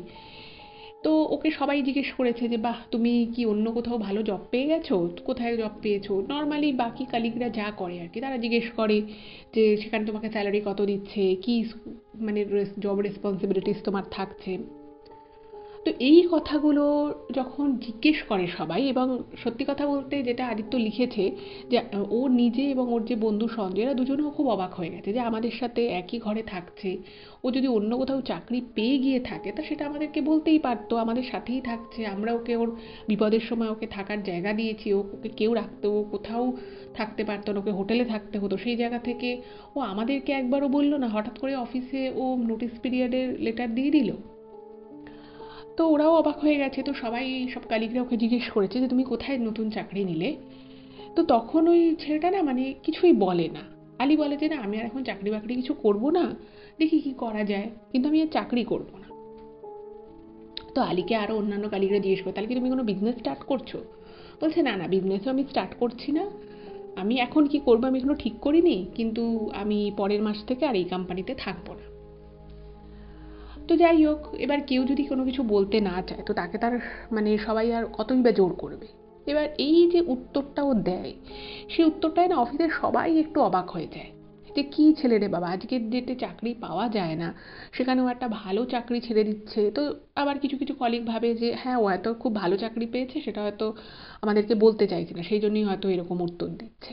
তো ওকে সবাই জিজ্ঞেস করেছে যে বাহ, তুমি কি অন্য কোথাও ভালো জব পেয়ে গেছো, কোথায় জব পেয়েছো, নর্মালি বাকি কালিগরা যা করে আর কি, তারা জিজ্ঞেস করে যে সেখানে তোমাকে স্যালারি কত দিচ্ছে, কি মানে জব রেসপন্সিবিলিটিস তোমার থাকছে। তো এই কথাগুলো যখন জিজ্ঞেস করে সবাই, এবং সত্যি কথা বলতে যেটা আদিত্য লিখেছে, যে ও নিজে এবং ওর যে বন্ধু সঞ্জয়, এরা দুজনেও খুব অবাক হয়ে গেছে যে আমাদের সাথে একই ঘরে থাকছে, ও যদি অন্য কোথাও চাকরি পেয়ে গিয়ে থাকে তা সেটা আমাদেরকে বলতেই পারতো, আমাদের সাথেই থাকছে, আমরা ওকে ওর বিপদের সময় ওকে থাকার জায়গা দিয়েছি, ওকে কেউ রাখতো, ও কোথাও থাকতে পারতো না, ওকে হোটেলে থাকতে হতো, সেই জায়গা থেকে ও আমাদেরকে একবারও বললো না, হঠাৎ করে অফিসে ও নোটিস পিরিয়ডের লেটার দিয়ে দিল। তো ওরাও অবাক হয়ে গেছে, তো সবাই সব কালিগরা ওকে জিজ্ঞেস করেছে যে তুমি কোথায় নতুন চাকরি নিলে। তো তখন ওই ছেলেটা না মানে কিছুই বলে না। আলী বলে যে না, আমি আর এখন চাকরি বাকরি কিছু করব না, দেখি কি করা যায়, কিন্তু আমি আর চাকরি করব না। তো আলীকে আরও অন্যান্য কালিগরা জিজ্ঞেস করে তাহলে কি তুমি কোনো বিজনেস স্টার্ট করছো, বলছে না না, বিজনেসও আমি স্টার্ট করছি না, আমি এখন কি করবো আমি এখনো ঠিক করিনি, কিন্তু আমি পরের মাস থেকে আর এই কোম্পানিতে থাকবো না। তো যাই হোক, এবার কেউ যদি কোনো কিছু বলতে না চায়, তো তাকে তার মানে সবাই আর কতই বা জোর করবে। এবার এই যে উত্তরটা ও দেয়, সেই উত্তরটায় না অফিসের সবাই একটু অবাক হয়ে যায় যে কী ছেলে রে বাবা, আজকের ডেটে চাকরি পাওয়া যায় না, সেখানেও একটা ভালো চাকরি ছেড়ে দিচ্ছে। তো আবার কিছু কিছু কলিগ ভাবে যে হ্যাঁ, ও হয়তো খুব ভালো চাকরি পেয়েছে, সেটা হয়তো আমাদেরকে বলতে চাইছে না, সেই জন্যই হয়তো এরকম উত্তর দিচ্ছে।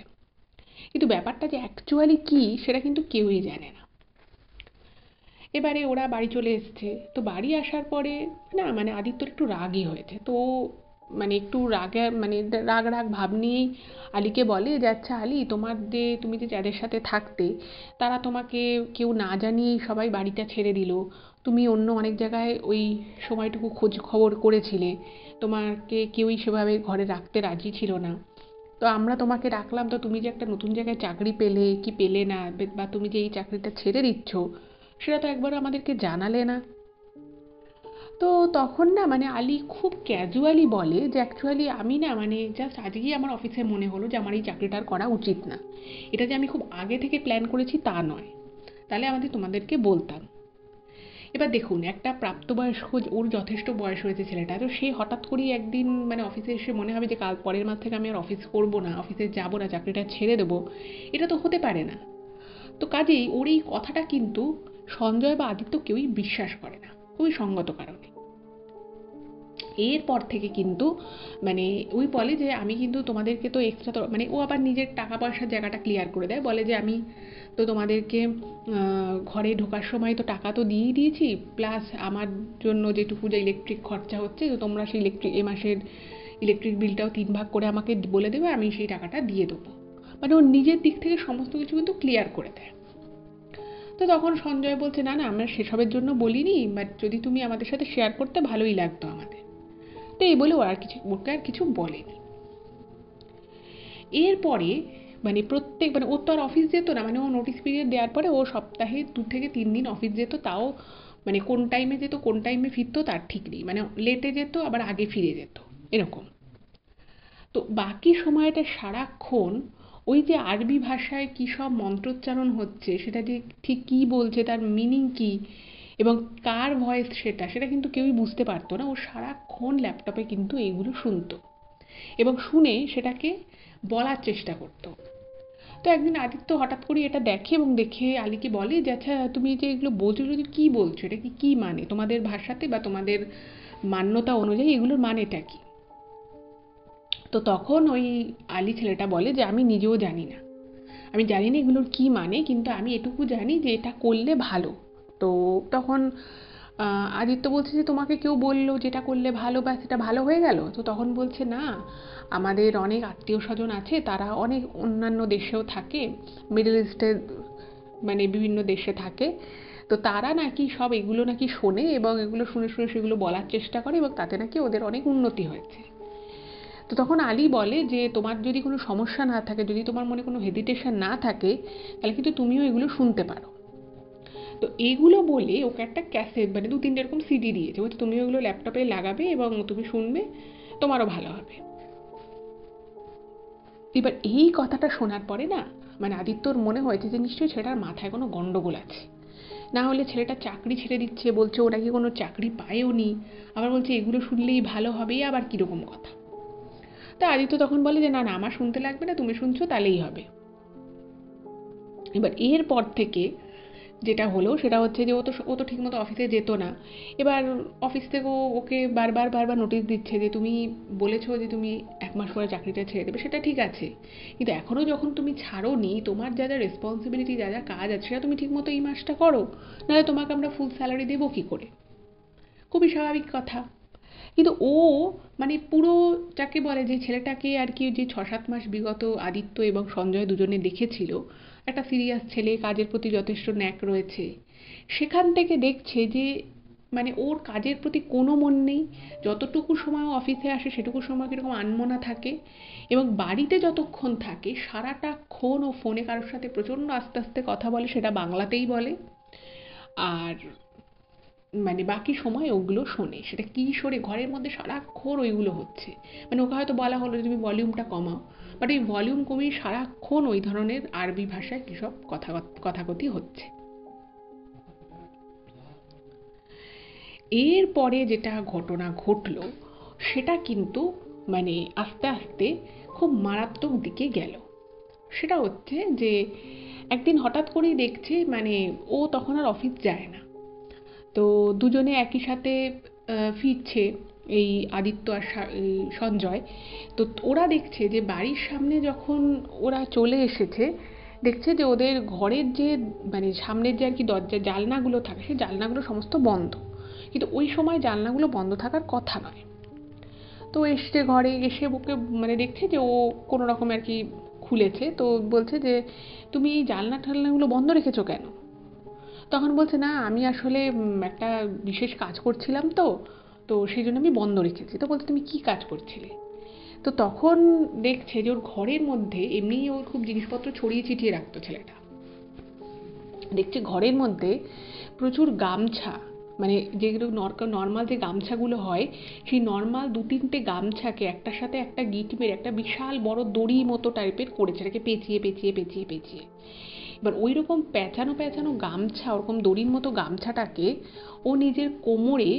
কিন্তু ব্যাপারটা যে অ্যাকচুয়ালি কী, সেটা কিন্তু কেউই জানে না। এবারে ওরা বাড়ি চলে এসছে, তো বাড়ি আসার পরে না মানে আদিত্যর একটু রাগই হয়েছে, তো মানে একটু রাগে মানে রাগ রাগ ভাব নিয়েই আলীকে বলে যে আচ্ছা আলী, তোমার যে তুমি যে যাদের সাথে থাকতে, তারা তোমাকে কেউ না জানিয়েই সবাই বাড়িটা ছেড়ে দিল, তুমি অন্য অনেক জায়গায় ওই সময়টুকু খোঁজ খবর করেছিলে, তোমাকে কেউই সেভাবে ঘরে রাখতে রাজি ছিল না, তো আমরা তোমাকে রাখলাম, তো তুমি যে একটা নতুন জায়গায় চাকরি পেলে কি পেলে না, বা তুমি যে এই চাকরিটা ছেড়ে দিচ্ছ, সেটা তো একবার আমাদেরকে জানালে না। তো তখন না মানে আলী খুব ক্যাজুয়ালি বলে যে অ্যাকচুয়ালি আমি না মানে জাস্ট আজকেই আমার অফিসে মনে হলো যে আমার এই চাকরিটা আর করা উচিত না। এটা যে আমি খুব আগে থেকে প্ল্যান করেছি তা নয়, তাহলে তোমাদেরকে বলতাম। এবার দেখুন, একটা প্রাপ্তবয়স্ক, ওর যথেষ্ট বয়স হয়েছে ছেলেটা, তো সে হঠাৎ করেই একদিন মানে অফিসে এসে মনে হবে যে কাল পরের মাস থেকে আমি আর অফিস করবো না, অফিসে যাবো না, চাকরিটা ছেড়ে দেবো, এটা তো হতে পারে না। তো কাজেই ওর এই কথাটা কিন্তু সঞ্জয় বা আদিত্য কেউই বিশ্বাস করে না, খুবই সঙ্গত কারণে। এরপর থেকে কিন্তু মানে ওই বলে যে আমি কিন্তু তোমাদেরকে তো এক্সট্রা, তো মানে ও আবার নিজের টাকা পয়সার জায়গাটা ক্লিয়ার করে দেয়, বলে যে আমি তো তোমাদেরকে ঘরে ঢোকার সময় তো টাকা তো দিয়েই দিয়েছি, প্লাস আমার জন্য যেটুকু যে ইলেকট্রিক খরচা হচ্ছে, তো তোমরা সেই এ মাসের ইলেকট্রিক বিলটাও 3 ভাগ করে আমাকে বলে দেবে, আমি সেই টাকাটা দিয়ে দেবো। মানে ও নিজের দিক থেকে সমস্ত কিছু কিন্তু ক্লিয়ার করে দেয়। তো তখন সঞ্জয় বলছে না না, আমরা সেসবের জন্য বলিনি, বাট যদি তুমি আমাদের সাথে শেয়ার করতে ভালোই লাগতো আমাদের। তো এই বলে ওকে আর কিছু বলেনি। এরপরে মানে মানে ওর তো আর অফিস যেত না, মানে ও নোটিস পিরিয়ড দেওয়ার পরে ও সপ্তাহে 2 থেকে 3 দিন অফিস যেত, তাও মানে কোন টাইমে যেত কোন টাইমে ফিরতো তার ঠিক নেই, মানে লেটে যেত আবার আগে ফিরে যেত এরকম। তো বাকি সময়টা সারাক্ষণ ওই যে আরবি ভাষায় কী সব মন্ত্রোচ্চারণ হচ্ছে, সেটা যে ঠিক কী বলছে, তার মিনিং কী এবং কার ভয়েস সেটা কিন্তু কেউই বুঝতে পারতো না। ও সারাক্ষণ ল্যাপটপে কিন্তু এইগুলো শুনতো এবং শুনে সেটাকে বলার চেষ্টা করতো। তো একদিন আদিত্য হঠাৎ করে এটা দেখে এবং দেখে আলীকে বলে যে আচ্ছা তুমি যে এগুলো বলছো, যদি কী বলছো, এটা কি কী মানে তোমাদের ভাষাতে বা তোমাদের মান্যতা অনুযায়ী এগুলোর মানেটা কী? তো তখন ওই আলী ছেলেটা বলে যে আমি নিজেও জানি না, আমি জানি না এগুলোর কী মানে, কিন্তু আমি এটুকু জানি যে এটা করলে ভালো। তো তখন আদিত্য বলছে যে তোমাকে কেউ বললো যেটা করলে ভালো বা সেটা ভালো হয়ে গেল? তো তখন বলছে না, আমাদের অনেক আত্মীয় স্বজন আছে, তারা অনেক অন্যান্য দেশেও থাকে, মিডল ইস্টের মানে বিভিন্ন দেশে থাকে, তো তারা নাকি সব এগুলো নাকি শোনে এবং এগুলো শুনে শুনে সেগুলো বলার চেষ্টা করে এবং তাতে নাকি ওদের অনেক উন্নতি হয়েছে। তো তখন আলী বলে যে তোমার যদি কোনো সমস্যা না থাকে, যদি তোমার মনে কোনো হেজিটেশন না থাকে, তাহলে কিন্তু তুমিও এগুলো শুনতে পারো। তো এগুলো বলে ওকে একটা ক্যাসেট মানে 2-3টে এরকম সিডি দিয়েছে, বলছে তুমি ওগুলো ল্যাপটপে লাগাবে এবং তুমি শুনবে, তোমারও ভালো হবে। এবার এই কথাটা শোনার পরে না মানে আদিত্যর মনে হয়েছে যে নিশ্চয়ই ছেলেটার মাথায় কোনো গন্ডগোল আছে, না হলে ছেলেটা চাকরি ছেড়ে দিচ্ছে, বলছে ও নাকি কোনো চাকরি পায়ও নি, আবার বলছে এগুলো শুনলেই ভালো হবে, আবার কীরকম কথা। তা আদিত্য তখন বলে যে না না, আমার শুনতে লাগবে না, তুমি শুনছো তাহলেই হবে। এবার এরপর থেকে যেটা হলো সেটা হচ্ছে যে ও তো ঠিকমতো অফিসে যেত না। এবার অফিস থেকেও ওকে বারবার বারবার নোটিশ দিচ্ছে যে তুমি বলেছো যে তুমি 1 মাস পরে চাকরিটা ছেড়ে দেবে, সেটা ঠিক আছে, কিন্তু এখনও যখন তুমি ছাড়োনি, তোমার যা যা রেসপন্সিবিলিটি, যা যা কাজ আছে, সেটা তুমি ঠিকমতো এই মাসটা করো, নাহলে তোমাকে আমরা ফুল স্যালারি দেবো কী করে? খুবই স্বাভাবিক কথা। কিন্তু ও মানে পুরো যাকে বলে যে ছেলেটাকে আর কি, যে 6-7 মাস বিগত আদিত্য এবং সঞ্জয় দুজনে দেখেছিল একটা সিরিয়াস ছেলে, কাজের প্রতি যথেষ্ট ন্যাক রয়েছে, সেখান থেকে দেখছে যে মানে ওর কাজের প্রতি কোনো মন নেই, যতটুকু সময় ও অফিসে আসে সেটুকু সময় কীরকম আনমনা থাকে এবং বাড়িতে যতক্ষণ থাকে সারাটাক্ষণ ও ফোনে কারোর সাথে প্রচণ্ড আস্তে আস্তে কথা বলে, সেটা বাংলাতেই বলে, আর মানে বাকি সময় ওগুলো শোনে, সেটা কী শোনে, ঘরের মধ্যে সারাক্ষণ ওইগুলো হচ্ছে। মানে ওকে হয়তো বলা হলো যে তুমি ভলিউমটা কমাও, বাট এই ভলিউম কমিয়ে সারাক্ষণ ওই ধরনের আরবি ভাষায় কী সব কথাকথি হচ্ছে। এরপরে যেটা ঘটনা ঘটলো সেটা কিন্তু মানে আস্তে আস্তে খুব মারাত্মক দিকে গেল। সেটা হচ্ছে যে একদিন হঠাৎ করেই দেখছে মানে ও তখন আর অফিস যায় না, তো দুজনে একই সাথে ফিরছে, এই আদিত্য আর এই সঞ্জয়। তো ওরা দেখছে যে বাড়ির সামনে যখন ওরা চলে এসেছে, দেখছে যে ওদের ঘরের যে মানে সামনের যে আর কি দরজা জানলাগুলো থাকে, সেই জানলাগুলো সমস্ত বন্ধ, কিন্তু ওই সময় জানলাগুলো বন্ধ থাকার কথা নয়। তো এসছে ঘরে, এসে ওকে মানে দেখছে যে ও কোনো রকম আর কি খুলেছে, তো বলছে যে তুমি এই জানলা টালনাগুলো বন্ধ রেখেছো কেন? তখন বলছে না আমি আসলে একটা বিশেষ কাজ করছিলাম, তো তো সেই জন্য আমি বন্ধ রেখেছি। তো বলছে তুমি কী কাজ করছিলে? তো তখন দেখছে যে ওর ঘরের মধ্যে এমনিই ওর খুব জিনিসপত্র ছড়িয়ে ছিটিয়ে রাখতো ছেলেটা, দেখছে ঘরের মধ্যে প্রচুর গামছা মানে যেগুলো নর্মাল যে গামছাগুলো হয়, সেই নর্মাল 2-3টে গামছাকে একটার সাথে একটা গিঁট মেরে একটা বিশাল বড় দড়ি মতো টাইপের করেছে, এটাকে পেঁচিয়ে পেঁচিয়ে পেঁচিয়ে পেঁচিয়ে। এবার ওই রকম প্যাঁচানো প্যাঁচানো গামছা, ওরকম দড়ির মতো গামছাটাকে ও নিজের কোমরে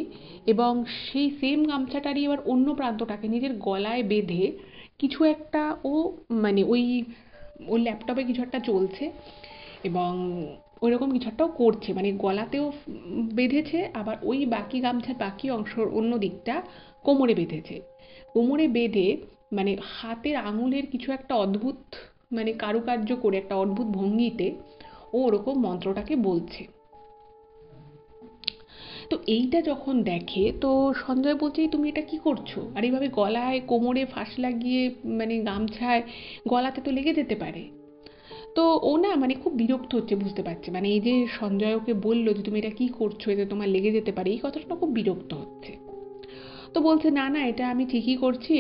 এবং সেই সেম গামছাটারই এবার অন্য প্রান্তটাকে নিজের গলায় বেঁধে কিছু একটা ও মানে ওর ল্যাপটপে কিছু একটা চলছে এবং ওইরকম কিছু একটাও করছে, মানে গলাতেও বেঁধেছে, আবার ওই বাকি গামছার বাকি অংশ অন্য দিকটা কোমরে বেঁধেছে। কোমরে বেঁধে মানে হাতের আঙুলের কিছু একটা অদ্ভুত মানে কারুকার্য করে একটা অদ্ভুত ভঙ্গিতে ও ওরকম মন্ত্রটাকে বলছে। তো এইটা যখন দেখে তো সঞ্জয় বলছে, তুমি এটা কি করছো? আর এইভাবে গলায় কোমরে ফাঁস লাগিয়ে মানে গামছায় গলাতে তো লেগে যেতে পারে। তো ও না মানে খুব বিরক্ত হচ্ছে, বুঝতে পারছে মানে এই যে সঞ্জয় ওকে বললো যে তুমি এটা কি করছো, এতে তোমার লেগে যেতে পারে, এই কথাটা খুব বিরক্ত হচ্ছে। তো বলছে, না না, এটা আমি ঠিকই করছি,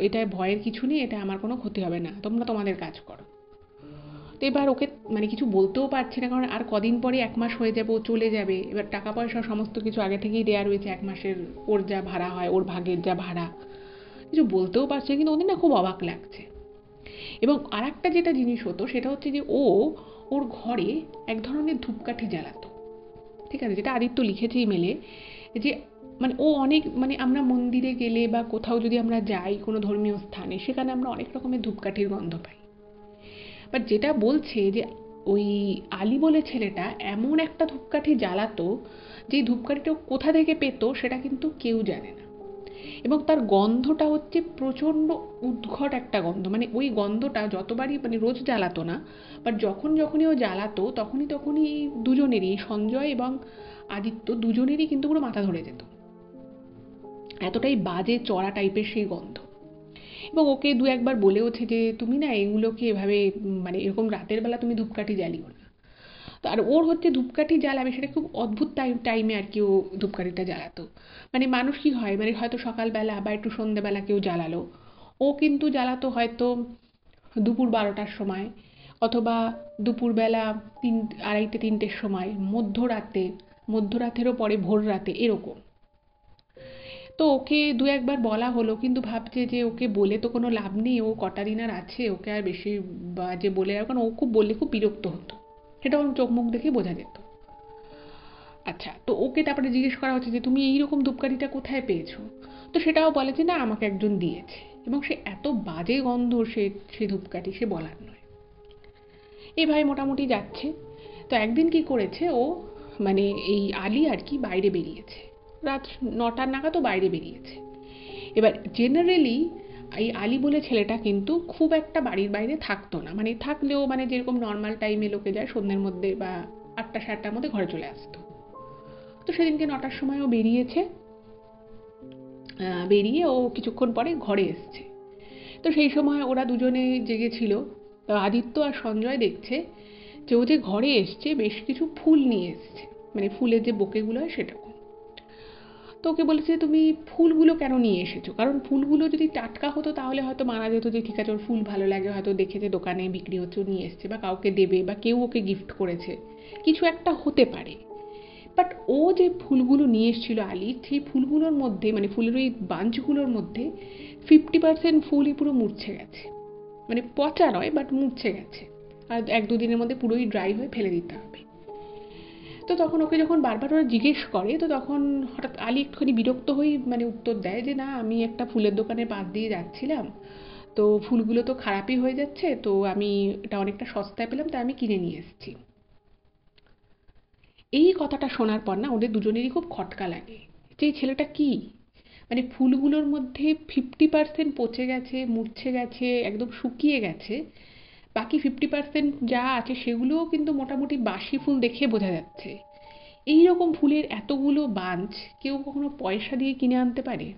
এটা ভয়ের কিছু নেই, এটা আমার কোনো ক্ষতি হবে না, তোমরা তোমাদের কাজ করো। তো এবার ওকে মানে কিছু বলতেও পারছে না, কারণ আর কদিন পরে 1 মাস হয়ে যাবে, ও চলে যাবে। এবার টাকা পয়সা সমস্ত কিছু আগে থেকেই দেওয়া রয়েছে, 1 মাসের ওর যা ভাড়া হয়, ওর ভাগের যা ভাড়া, কিছু বলতেও পারছে, কিন্তু ওদের না খুব অবাক লাগছে। এবং আর একটা যেটা জিনিস হতো সেটা হচ্ছে যে ওর ঘরে এক ধরনের ধূপকাঠি জ্বালাতো, ঠিক আছে, যেটা আদিত্য লিখেছে ইমেলে, যে মানে ও অনেক মানে আমরা মন্দিরে গেলে বা কোথাও যদি আমরা যাই কোনো ধর্মীয় স্থানে, সেখানে আমরা অনেক রকমের ধূপকাঠির গন্ধ পাই। বাট যেটা বলছে যে ওই আলী বলে ছেলেটা এমন একটা ধূপকাঠি জ্বালাতো, যে ধূপকাঠিটা কোথা থেকে পেতো সেটা কিন্তু কেউ জানে না। এবং তার গন্ধটা হচ্ছে প্রচণ্ড উদ্ঘট একটা গন্ধ, মানে ওই গন্ধটা যতবারই মানে রোজ জ্বালাতো না, বাট যখনই ও জ্বালাতো তখনই দুজনেরই, সঞ্জয় এবং আদিত্য দুজনেরই কিন্তু পুরো মাথা ধরে যেত, এতটাই বাজে চড়া টাইপের সেই গন্ধ। এবং ওকে 2-1বার বলেওছে যে তুমি না এগুলোকে এভাবে মানে এরকম রাতের বেলা তুমি ধূপকাঠি জ্বালিও না। তো আর ওর হচ্ছে ধূপকাঠি জ্বালাবে সেটা খুব অদ্ভুত টাইমে আর কি ও ধূপকাঠিটা জ্বালাতো। মানে মানুষ কি হয়, মানে হয়তো সকালবেলা বা একটু সন্ধ্যেবেলা কেউ জ্বালালো, ও কিন্তু জ্বালাতো হয়তো দুপুর 12টার সময়, অথবা দুপুরবেলা 2:30-3টের সময়, মধ্যরাতেরও পরে ভোর রাতে, এরকম। তো ওকে 2-1বার বলা হলো, কিন্তু ভাবছে যে ওকে বলে তো কোনো লাভ নেই, ও কটা দিন আর আছে, ওকে আর বেশি বাজে বলে, কারণ ও খুব বললে খুব বিরক্ত হতো, সেটা ওর চোখ মুখ দেখে বোঝা যেত। আচ্ছা, তো ওকে তারপরে জিজ্ঞেস করা হচ্ছে যে তুমি এইরকম ধূপকাঠিটা কোথায় পেয়েছো? তো সেটাও বলে যে না, আমাকে একজন দিয়েছে, এবং সে এত বাজে গন্ধ সে ধূপকাঠি, সে বলার নয়। এভাবে মোটামুটি যাচ্ছে। তো একদিন কি করেছে ও, মানে এই আলী আর কি বাইরে বেরিয়েছে, রাত 9টার নাগাদ ও বাইরে বেরিয়েছে। এবার জেনারেলি এই আলী বলে ছেলেটা কিন্তু খুব একটা বাড়ির বাইরে থাকতো না, মানে থাকলেও মানে যেরকম নর্মাল টাইমে লোকে যায় সন্ধ্যের মধ্যে বা 8টা-7টার মধ্যে ঘরে চলে আসতো। তো সেদিনকে 9টার সময় ও বেরিয়েছে, বেরিয়ে ও কিছুক্ষণ পরে ঘরে এসছে। তো সেই সময় ওরা দুজনে জেগেছিল। তো আদিত্য আর সঞ্জয় দেখছে যে ও যে ঘরে এসছে বেশ কিছু ফুল নিয়ে এসছে, মানে ফুলের যে বোকেগুলো হয় সেরকম। তো ওকে বলেছে, তুমি ফুলগুলো কেন নিয়ে এসেছো? কারণ ফুলগুলো যদি টাটকা হতো তাহলে হয়তো মানা যেত যে ঠিক আছে, ওর ফুল ভালো লাগে, হয়তো দেখেছে দোকানে বিক্রি হচ্ছে, ও নিয়ে এসছে, বা কাউকে দেবে, বা কেউ ওকে গিফট করেছে, কিছু একটা হতে পারে। বাট ও যে ফুলগুলো নিয়ে এসেছিল আলী, সেই ফুলগুলোর মধ্যে মানে ফুলের ওই বাঞ্চগুলোর মধ্যে 50% ফুলই পুরো মূর্ছে গেছে, মানে পচা নয় বাট মূর্ছে গেছে, আর 1-2 দিনের মধ্যে পুরোই ড্রাই হয়ে ফেলে দিতে হবে। তো তখন ওকে যখন বারবার ওরা জিজ্ঞেস করে, তো তখন হঠাৎ আলী একটুখানি বিরক্ত হয়ে মানে উত্তর দেয় যে না, আমি একটা ফুলের দোকানের পাশ দিয়ে যাচ্ছিলাম, তো ফুলগুলো তো খারাপই হয়ে যাচ্ছে, তো আমি এটা অনেকটা সস্তায় পেলাম, তাই আমি কিনে নিয়ে এসেছি। এই কথাটা শোনার পর না ওদের দুজনেরই খুব খটকা লাগে, যে এই ছেলেটা কি, মানে ফুলগুলোর মধ্যে 50% পচে গেছে, মূর্ছে গেছে, একদম শুকিয়ে গেছে, বাকি 50% যা আছে সেগুলোও কিন্তু মোটামুটি বাসি ফুল দেখে বোঝা যাচ্ছে। এই রকম ফুলের এতগুলো বাঞ্চ কেউ কখনো পয়সা দিয়ে কিনে আনতে পারে,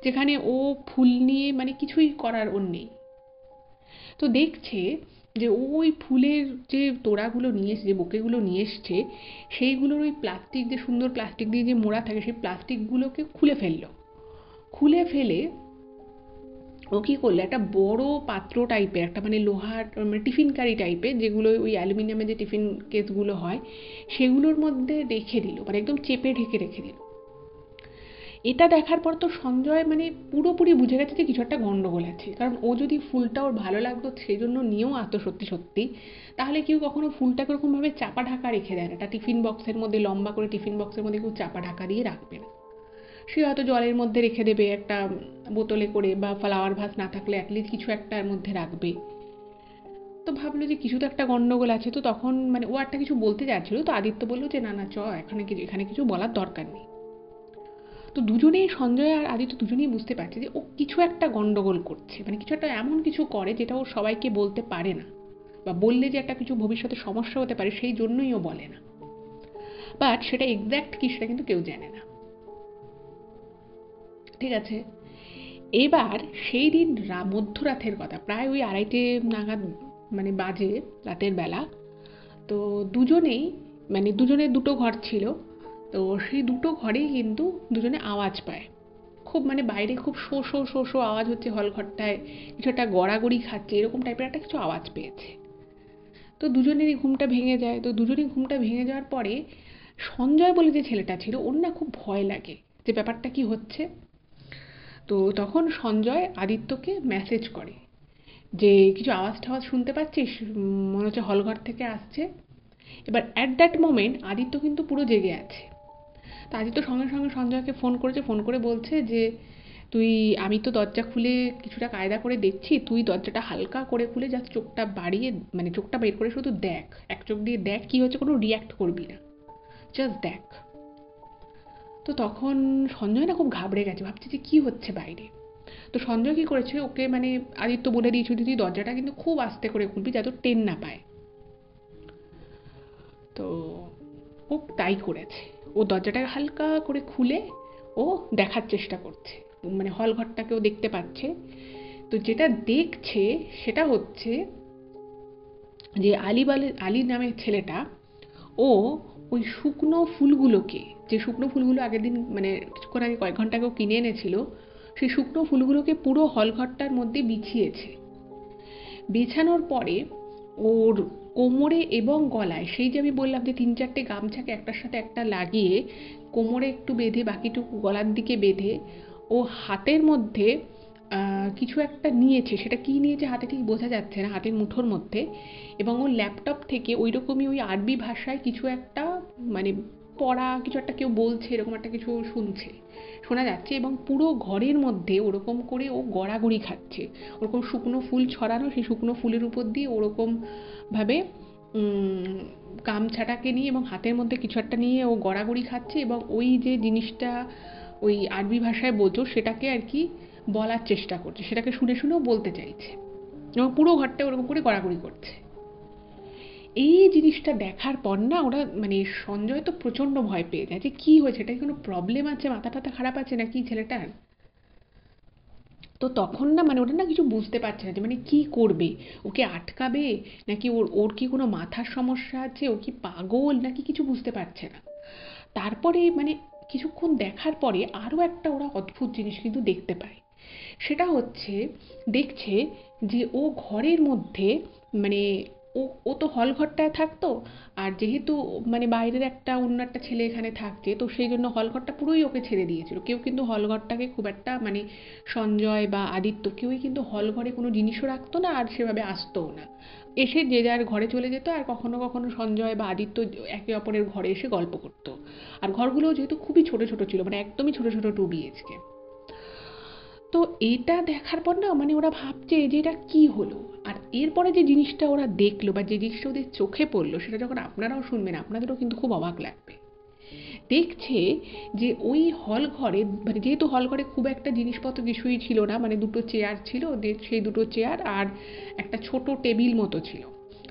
যেখানে ও ফুল নিয়ে মানে কিছুই করার ওর নেই। তো দেখছে যে ওই ফুলের যে তোড়াগুলো নিয়ে এসছে, যে বোকেগুলো নিয়ে এসছে, সেইগুলোর ওই প্লাস্টিক, যে সুন্দর প্লাস্টিক দিয়ে যে মোড়া থাকে, সেই প্লাস্টিকগুলোকে খুলে ফেললো। খুলে ফেলে ও কী করলো, একটা বড় পাত্র টাইপের, একটা মানে লোহার মানে টিফিন কারি টাইপের, যেগুলো ওই অ্যালুমিনিয়ামের যে টিফিন কেসগুলো হয় সেগুলোর মধ্যে রেখে দিল, মানে একদম চেপে ঢেকে রেখে দিল। এটা দেখার পর তো সঞ্জয় মানে পুরোপুরি বুঝে গেছে যে কিছু একটা গন্ডগোল আছে, কারণ ও যদি ফুলটা ওর ভালো লাগতো সেই জন্য নিয়েও আসতো সত্যি সত্যি, তাহলে কেউ কখনো ফুলটাকে ওরকমভাবে চাপা ঢাকা রেখে দেয় না। একটা টিফিন বক্সের মধ্যে, লম্বা করে টিফিন বক্সের মধ্যে কেউ চাপা ঢাকা দিয়ে রাখবে না। সে হয়তো জলের মধ্যে রেখে দেবে একটা বোতলে করে, বা ফ্লাওয়ার ভাস না থাকলে অ্যাটলিস্ট কিছু একটার মধ্যে রাখবে। তো ভাবলো যে কিছু তো একটা গন্ডগোল আছে। তো তখন মানে ও একটা কিছু বলতে যাচ্ছিল, তো আদিত্য বললো যে না না চ, এখানে কিছু বলার দরকার নেই। তো দুজনেই, সঞ্জয় আর আদিত্য দুজনেই বুঝতে পারছে যে ও কিছু একটা গন্ডগোল করছে, মানে কিছু একটা এমন কিছু করে যেটা ও সবাইকে বলতে পারে না, বা বললে যে একটা কিছু ভবিষ্যতে সমস্যা হতে পারে সেই জন্যই ও বলে না। বাট সেটা এক্স্যাক্ট কি সেটা কিন্তু কেউ জানে না। ঠিক আছে, এবার সেই দিন মধ্যরাতের কথা, প্রায় ওই 2:30 নাগাদ মানে বাজে, রাতের বেলা। তো দুজনেই, মানে দুজনের দুটো ঘর ছিল, তো সেই দুটো ঘরেই কিন্তু দুজনে আওয়াজ পায়। খুব মানে বাইরে খুব শো শো শো শো আওয়াজ হচ্ছে, হল ঘরটায় কিছু একটা গড়াগড়ি খাচ্ছে, এরকম টাইপের একটা কিছু আওয়াজ পেয়েছে। তো দুজনেরই ঘুমটা ভেঙে যায়। তো দুজনেই ঘুমটা ভেঙে যাওয়ার পরে সঞ্জয় বলে যে ছেলেটা ছিল, ওর না খুব ভয় লাগে যে ব্যাপারটা কি হচ্ছে। তো তখন সঞ্জয় আদিত্যকে মেসেজ করে যে কিছু আওয়াজ টাওয়াজ শুনতে পাচ্ছিস, মনে হচ্ছে হলঘর থেকে আসছে। এবার অ্যাট দ্যাট মোমেন্ট আদিত্য কিন্তু পুরো জেগে আছে। তো আদিত্য সঙ্গে সঙ্গে সঞ্জয়কে ফোন করেছে, ফোন করে বলছে যে তুই, আমি তো দরজা খুলে কিছুটা কায়দা করে দেখছি, তুই দরজাটা হালকা করে খুলে জাস্ট চোখটা বাড়িয়ে, মানে চোখটা বের করে শুধু দেখ, এক চোখ দিয়ে দেখ কি হচ্ছে, কোনো রিয়্যাক্ট করবি না, জাস্ট দেখ। তো তখন সঞ্জয় না খুব ঘাবড়ে গেছে, ভাবছে যে কী হচ্ছে বাইরে। তো সঞ্জয় কী করেছে, ওকে মানে আদিত্য বলে দিয়েছিল তুই দরজাটা কিন্তু খুব আস্তে করে খুলবি যাতে টেন না পায়। তো ও তাই করেছে, ও দরজাটা হালকা করে খুলে ও দেখার চেষ্টা করছে, মানে হল ঘরটাকেও দেখতে পাচ্ছে। তো যেটা দেখছে সেটা হচ্ছে যে আলী নামের ছেলেটা, ও ওই শুকনো ফুলগুলোকে, যে শুকনো ফুলগুলো আগের দিন মানে কিছুক্ষণ আগে কয়েক ঘন্টা আগেও কিনে এনেছিল, সেই শুকনো ফুলগুলোকে পুরো হলঘরটার মধ্যে বিছিয়েছে। বিছানোর পরে ওর কোমরে এবং গলায়, সেই যে আমি বললাম যে 3-4টে গামছাকে একটার সাথে একটা লাগিয়ে কোমরে একটু বেঁধে বাকিটুকু গলার দিকে বেঁধে, ও হাতের মধ্যে কিছু একটা নিয়েছে, সেটা কি নিয়েছে হাতে ঠিক বোঝা যাচ্ছে না, হাতের মুঠোর মধ্যে। এবং ও ল্যাপটপ থেকে ওই রকমই ওই আরবি ভাষায় কিছু একটা মানে পড়া, কিছু একটা কেউ বলছে এরকম একটা কিছু শুনছে, শোনা যাচ্ছে। এবং পুরো ঘরের মধ্যে ওরকম করে ও গড়াগড়ি খাচ্ছে, ওরকম শুকনো ফুল ছড়ানো, সেই শুকনো ফুলের উপর দিয়ে ওরকমভাবে গামছাটাকে নিয়ে এবং হাতের মধ্যে কিছু একটা নিয়ে ও গড়াগড়ি খাচ্ছে, এবং ওই যে জিনিসটা ওই আরবি ভাষায় বলছো সেটাকে আর কি বলার চেষ্টা করছে, সেটাকে শুনে শুনেও বলতে চাইছে, এবং পুরো ঘরটা ওরকম করে গড়াগড়ি করছে। এই জিনিসটা দেখার পর না ওরা মানে সঞ্জয় তো প্রচণ্ড ভয় পেয়ে যায় যে কী হয়েছে, এটা কি কোনো প্রবলেম আছে, মাথা টাথা খারাপ আছে নাকি ছেলেটার। তো তখন না মানে ওরা না কিছু বুঝতে পারছে না যে মানে কী করবে, ওকে আটকাবে নাকি ওর ওর কি কোনো মাথার সমস্যা আছে, ও কি পাগল নাকি, কিছু বুঝতে পারছে না। তারপরে মানে কিছুক্ষণ দেখার পরে আরও একটা ওরা অদ্ভুত জিনিস কিন্তু দেখতে পায়। সেটা হচ্ছে, দেখছে যে ও ঘরের মধ্যে মানে ও ও তো হল ঘরটায় থাকতো, আর যেহেতু মানে বাইরের অন্য একটা ছেলে এখানে থাকছে, তো সেই জন্য হল ঘরটা পুরোই ওকে ছেড়ে দিয়েছিল। কেউ কিন্তু হল ঘরটাকে খুব একটা মানে সঞ্জয় বা আদিত্য কেউই কিন্তু হল ঘরে কোনো জিনিসও রাখতো না, আর সেভাবে আসতোও না। এসে যে যার ঘরে চলে যেত, আর কখনো কখনো সঞ্জয় বা আদিত্য একে অপরের ঘরে এসে গল্প করতো। আর ঘরগুলো যেহেতু খুবই ছোট ছোট ছিল, মানে একদমই ছোট ছোট 2 BHK। তো এটা দেখার পর না মানে ওরা ভাবছে যে এটা কি হলো। আর এরপরে যে জিনিসটা ওরা দেখলো বা যে জিনিসটা ওদের চোখে পড়লো, সেটা যখন আপনারাও শুনবেন আপনাদেরও কিন্তু খুব অবাক লাগবে। দেখছে যে ওই হল ঘরে, মানে যেহেতু হল ঘরে খুব একটা জিনিসপত্র কিছুই ছিল না, মানে 2টো চেয়ার ছিল, সেই 2টো চেয়ার আর একটা ছোট টেবিল মতো ছিল।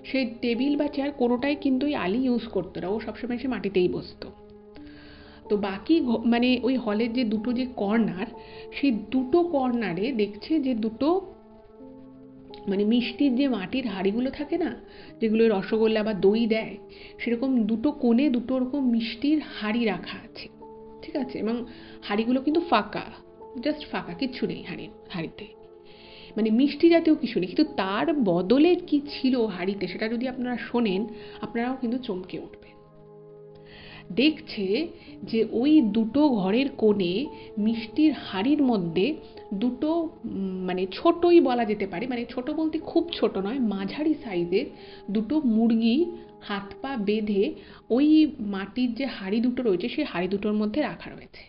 সেই টেবিল বা চেয়ার কোনোটাই কিন্তু ওই আলী ইউজ করতো না, ও সবসময় সে মাটিতেই বসতো। তো বাকি মানে ওই হলের যে 2টো যে কর্নার, সেই 2টো কর্নারে দেখছে যে 2টো মানে মিষ্টির যে মাটির হাঁড়িগুলো থাকে না, যেগুলো রসগোল্লা বা দই দেয়, সেরকম 2টো কোণে 2টো ওরকম মিষ্টির হাঁড়ি রাখা আছে। ঠিক আছে, এবং হাঁড়িগুলো কিন্তু ফাঁকা, জাস্ট ফাঁকা, কিচ্ছু নেই হাঁড়িতে। মানে মিষ্টি জাতীয় কিছু নেই, কিন্তু তার বদলে কি ছিল হাঁড়িতে সেটা যদি আপনারা শোনেন আপনারাও কিন্তু চমকে উঠবেন। দেখছে যে ওই দুটো ঘরের কোণে মিষ্টির হাঁড়ির মধ্যে দুটো মানে ছোটই বলা যেতে পারে, মানে ছোট বলতে খুব ছোট নয়, মাঝারি সাইজের দুটো মুরগি হাত পা বেঁধে ওই মাটির যে হাঁড়ি দুটো রয়েছে সেই হাঁড়ি দুটোর মধ্যে রাখা রয়েছে।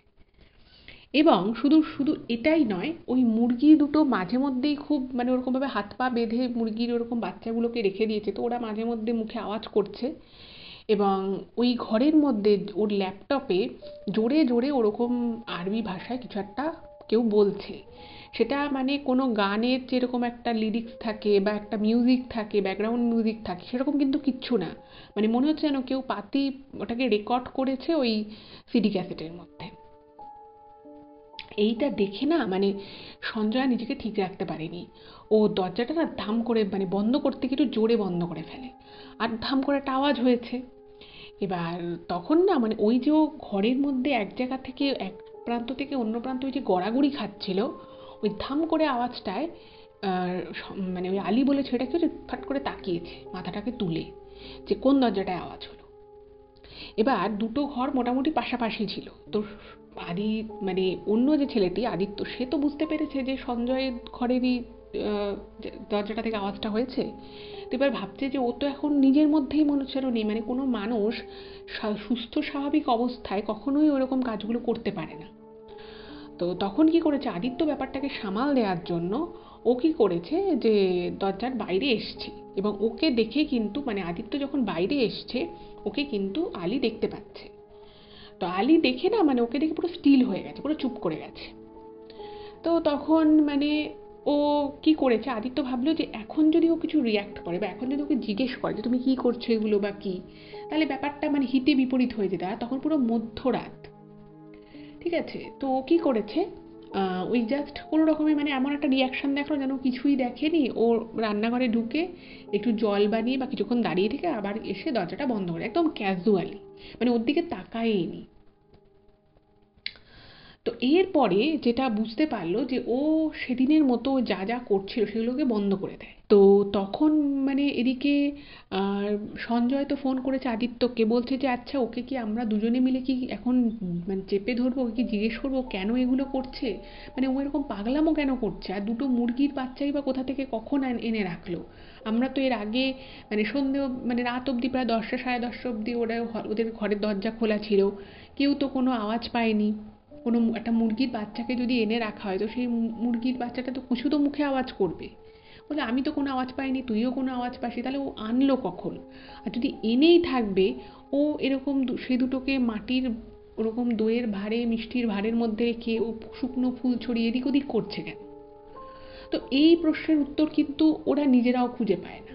এবং শুধু শুধু এটাই নয়, ওই মুরগি দুটো মাঝে মধ্যেই খুব মানে ওরকমভাবে হাত পা বেঁধে মুরগির ওরকম বাচ্চাগুলোকে রেখে দিয়েছে, তো ওরা মাঝে মধ্যে মুখে আওয়াজ করছে। এবং ওই ঘরের মধ্যে ওর ল্যাপটপে জোরে জোরে ওরকম আরবি ভাষায় কিছু একটা কেউ বলছে। সেটা মানে কোনো গানের যেরকম একটা লিরিক্স থাকে বা একটা মিউজিক থাকে, ব্যাকগ্রাউন্ড মিউজিক থাকে, সেরকম কিন্তু কিচ্ছু না। মানে মনে হচ্ছে যেন কেউ পাতি ওটাকে রেকর্ড করেছে ওই সিডি ক্যাসেটের মধ্যে। এইটা দেখে না মানে সঞ্জয় নিজেকে ঠিক রাখতে পারেনি। ও দরজাটা না ধাম করে মানে বন্ধ করতে গিয়ে একটু জোরে বন্ধ করে ফেলে, আর ধাম করে একটা আওয়াজ হয়েছে। এবার তখন না মানে ওই যে ও ঘরের মধ্যে এক জায়গা থেকে এক প্রান্ত থেকে অন্য প্রান্তে ওই যে গড়াগড়ি খাচ্ছিল, ওই ধাম করে আওয়াজটায় মানে ওই আলী বলে ছেলেটাকে ফাট করে তাকিয়েছে মাথাটাকে তুলে যে কোন দরজাটায় আওয়াজ হলো। এবার দুটো ঘর মোটামুটি পাশাপাশি ছিল, তো আদি মানে অন্য যে ছেলেটি আদিত্য সে তো বুঝতে পেরেছে যে সঞ্জয়ের ঘরেরই দরজাটা থেকে আওয়াজটা হয়েছে। তো এবার ভাবছে যে ও তো এখন নিজের মধ্যেই মনে হচ্ছে নেই, মানে কোনো মানুষ সুস্থ স্বাভাবিক অবস্থায় কখনোই ওরকম কাজগুলো করতে পারে না। তো তখন কি করেছে আদিত্য ব্যাপারটাকে সামাল দেওয়ার জন্য ও কি করেছে যে দরজার বাইরে এসছে, এবং ওকে দেখে কিন্তু মানে আদিত্য যখন বাইরে এসছে ওকে কিন্তু আলী দেখতে পাচ্ছে। তো আলী দেখে না মানে ওকে দেখে পুরো স্টিল হয়ে গেছে, পুরো চুপ করে গেছে। তো তখন মানে ও কি করেছে, আদিত্য ভাবলো যে এখন যদি ও কিছু রিয়াক্ট করে বা এখন যদি ওকে জিজ্ঞেস করে যে তুমি কি করছো এগুলো বা কি, তাহলে ব্যাপারটা মানে হিতে বিপরীত হয়ে যেতে। আর তখন পুরো মধ্যরাত, ঠিক আছে। তো ও কি করেছে, ওই জাস্ট কোনো রকমে মানে এমন একটা রিয়াকশান দেখালো যেন কিছুই দেখেনি। ও রান্নাঘরে ঢুকে একটু জল বানিয়ে বা কিছুক্ষণ দাঁড়িয়ে থেকে আবার এসে দরজাটা বন্ধ করে একদম ক্যাজুয়ালি, মানে ওর দিকে তাকায়নি। তো এরপরে যেটা বুঝতে পারলো যে ও সেদিনের মতো যা যা করছিল সেগুলোকে বন্ধ করে দেয়। তো তখন মানে এদিকে সঞ্জয় তো ফোন করেছে আদিত্যকে, বলছে যে আচ্ছা ওকে কি আমরা দুজনে মিলে কি এখন মানে চেপে ধরবো, ওকে কি জিজ্ঞেস করবো কেন এগুলো করছে, মানে ও এরকম পাগলামো কেন করছে, আর দুটো মুরগির বাচ্চাই বা কোথা থেকে কখন এনে রাখলো। আমরা তো এর আগে মানে সন্ধে মানে রাত অবধি প্রায় 10টা সাড়ে 10টা অবধি ওরা ওদের ঘরের দরজা খোলা ছিল, কেউ তো কোনো আওয়াজ পায়নি। কোনো একটা মুরগির বাচ্চাকে যদি এনে রাখা হয় তো সেই মুরগির বাচ্চাটা তো কিছু তো মুখে আওয়াজ করবে। বলে আমি তো কোনো আওয়াজ পাইনি, তুইও কোনো আওয়াজ পাসনি, তাহলে ও আনলো কখন? আর যদি এনেই থাকবে ও এরকম সেই দুটোকে মাটির ওরকম দইয়ের ভাঁড়ে মিষ্টির ভাঁড়ের মধ্যে রেখে ও শুকনো ফুল ছড়িয়ে এদিক ওদিক করছে কেন? তো এই প্রশ্নের উত্তর কিন্তু ওরা নিজেরাও খুঁজে পায় না।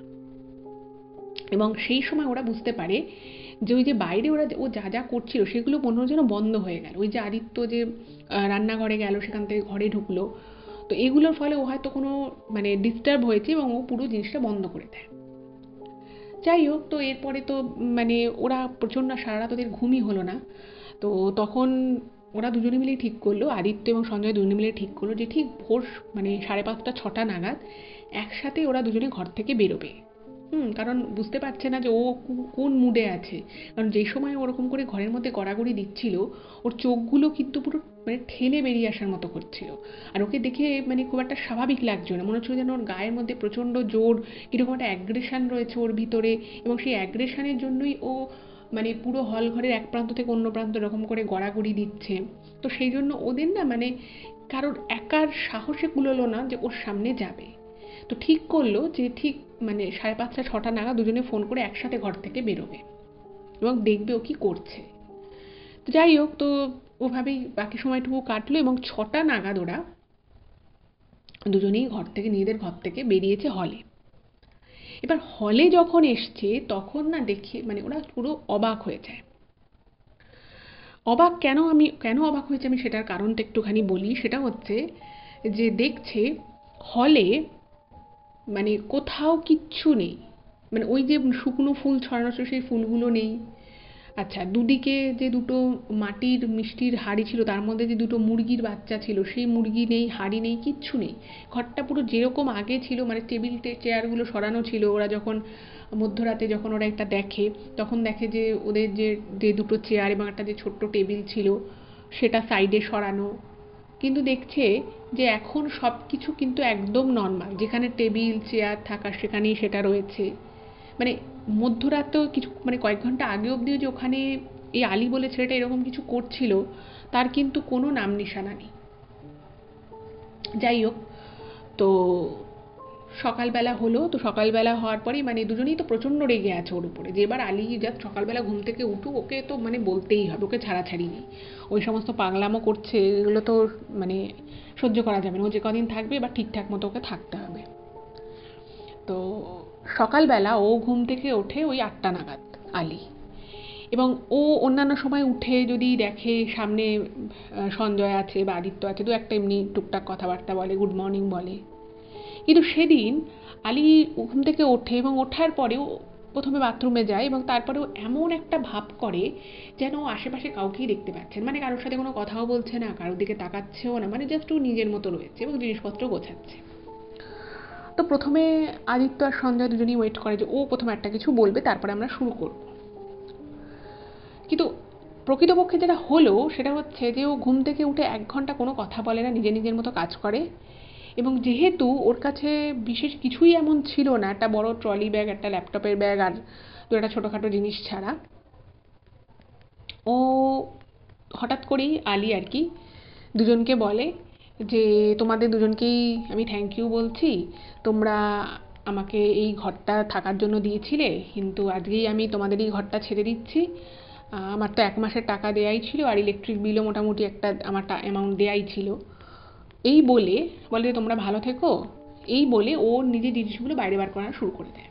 এবং সেই সময় ওরা বুঝতে পারে যে ওই যে বাইরে ওরা ও যা যা করছিল সেগুলো মনে যেন বন্ধ হয়ে গেল। ওই যে আদিত্য যে রান্নাঘরে গেল সেখান থেকে ঘরে ঢুকলো, তো এগুলোর ফলে ও হয়তো কোনো মানে ডিস্টার্ব হয়েছে এবং ও পুরো জিনিসটা বন্ধ করে দেয়। যাই হোক, তো এরপরে তো মানে ওরা প্রচণ্ড সারা রাত ওদের ঘুমই হলো না। তো তখন ওরা দুজনে মিলেই ঠিক করলো, আদিত্য এবং সঞ্জয় দুজনে মিলে ঠিক করলো যে ঠিক ভোর মানে 5:30 6টা নাগাদ একসাথে ওরা দুজনে ঘর থেকে বেরোবে। কারণ বুঝতে পারছে না যে ও কোন মুডে আছে। কারণ যে সময় ওরকম করে ঘরের মধ্যে গড়াগড়ি দিচ্ছিল ওর চোখগুলো কিন্তু পুরো মানে ঠেলে বেরিয়ে আসার মতো করছিল। আর ওকে দেখে মানে খুব একটা স্বাভাবিক লাগছিল না, মনে হচ্ছিল যেন ওর গায়ের মধ্যে প্রচণ্ড জোর কীরকম একটা অ্যাগ্রেশন রয়েছে ওর ভিতরে, এবং সেই অ্যাগ্রেশনের জন্যই ও মানে পুরো হল ঘরের এক প্রান্ত থেকে অন্য প্রান্ত এরকম করে গড়াগড়ি দিচ্ছে। তো সেই জন্য ওদের না মানে কারোর একার সাহসে কুলোলো না যে ওর সামনে যাবে। তো ঠিক করলো যে ঠিক মানে 5:30 6টা নাগাদ দুজনে ফোন করে একসাথে ঘর থেকে বেরোবে এবং দেখবে ও কি করছে। তো যাই হোক, তো ওভাবেই বাকি সময়টুকু কাটলো এবং 6টা নাগাদ ওরা দুজনেই ঘর থেকে নিজেদের ঘর থেকে বেরিয়েছে হলে। এবার হলে যখন এসছে তখন না দেখে মানে ওরা পুরো অবাক হয়ে যায়। অবাক কেন অবাক হয়েছে আমি সেটার কারণটা একটুখানি বলি। সেটা হচ্ছে যে দেখছে হলে মানে কোথাও কিচ্ছু নেই, মানে ওই যে শুকনো ফুল ছড়ানো ছিল সেই ফুলগুলো নেই, আচ্ছা, দুদিকে যে দুটো মাটির মিষ্টির হাঁড়ি ছিল তার মধ্যে যে দুটো মুরগির বাচ্চা ছিল, সেই মুরগি নেই, হাঁড়ি নেই, কিচ্ছু নেই। ঘরটা পুরো যেরকম আগে ছিল, মানে টেবিল চেয়ারগুলো সরানো ছিল। ওরা যখন মধ্যরাতে যখন ওরা এটা দেখে, তখন দেখে যে ওদের যে যে দুটো চেয়ার এবং একটা যে ছোট্ট টেবিল ছিল সেটা সাইডে সরানো। কিন্তু দেখছে যে এখন সব কিছু কিন্তু একদম নর্মাল, যেখানে টেবিল চেয়ার থাকার সেখানেই সেটা রয়েছে। মানে মধ্যরাতেও কিছু, মানে কয়েক ঘন্টা আগে অবধিও যে ওখানে এই আলী বলে ছেলেটা এরকম কিছু করছিল তার কিন্তু কোনো নাম নিশানা নেই। যাই হোক, তো সকালবেলা হলো, তো সকালবেলা হওয়ার পরেই মানে দুজনেই তো প্রচণ্ড রেগে আছে ওর উপরে, যে এবার আলী যা সকালবেলা ঘুম থেকে উঠুক, ওকে তো মানে বলতেই হবে, ওকে ছাড়াছাড়ি নেই। ওই সমস্ত পাগলামো করছে, এগুলো তো মানে সহ্য করা যাবে না। ও যে কদিন থাকবে এবার ঠিকঠাক মতো ওকে থাকতে হবে। তো সকালবেলা ও ঘুম থেকে ওঠে ওই 8টা নাগাদ, আলী। এবং ও অন্যান্য সময় উঠে যদি দেখে সামনে সঞ্জয় আছে বা আদিত্য আছে, দু একটা এমনি টুকটাক কথাবার্তা বলে, গুড মর্নিং বলে। কিন্তু সেদিন আলী ঘুম থেকে ওঠে এবং ওঠার পরেও প্রথমে বাথরুমে যায় এবং তারপরেও এমন একটা ভাব করে যেন ও আশেপাশে কাউকেই দেখতে পাচ্ছেন, মানে কারোর সাথে কোনো কথাও বলছে না, কারোর দিকে তাকাচ্ছেও না, মানে জাস্ট ও নিজের মতো রয়েছে এবং জিনিসপত্র গোছাচ্ছে। তো প্রথমে আদিত্য আর সঞ্জয় দুজনেই ওয়েট করে যে ও প্রথমে একটা কিছু বলবে, তারপরে আমরা শুরু করব। কিন্তু প্রকৃতপক্ষে যেটা হলো সেটা হচ্ছে যে ও ঘুম থেকে উঠে 1 ঘন্টা কোনো কথা বলে না, নিজে নিজের মতো কাজ করে। এবং যেহেতু ওর কাছে বিশেষ কিছুই এমন ছিল না, একটা বড় ট্রলি ব্যাগ, একটা ল্যাপটপের ব্যাগ আর দু একটা ছোটোখাটো জিনিস ছাড়া, ও হঠাৎ করেই আলী আর কি দুজনকে বলে যে তোমাদের দুজনকেই আমি থ্যাংক ইউ বলছি, তোমরা আমাকে এই ঘরটা থাকার জন্য দিয়েছিলে, কিন্তু আজকেই আমি তোমাদের এই ঘরটা ছেড়ে দিচ্ছি। আমার তো 1 মাসের টাকা দেয়াই ছিল, আর ইলেকট্রিক বিলও মোটামুটি একটা আমার অ্যামাউন্ট দেয়াই ছিল। এই বলে বলে যে তোমরা ভালো থেকো। এই বলে ও নিজের জিনিসগুলো বাইরে বার করা শুরু করে দেয়।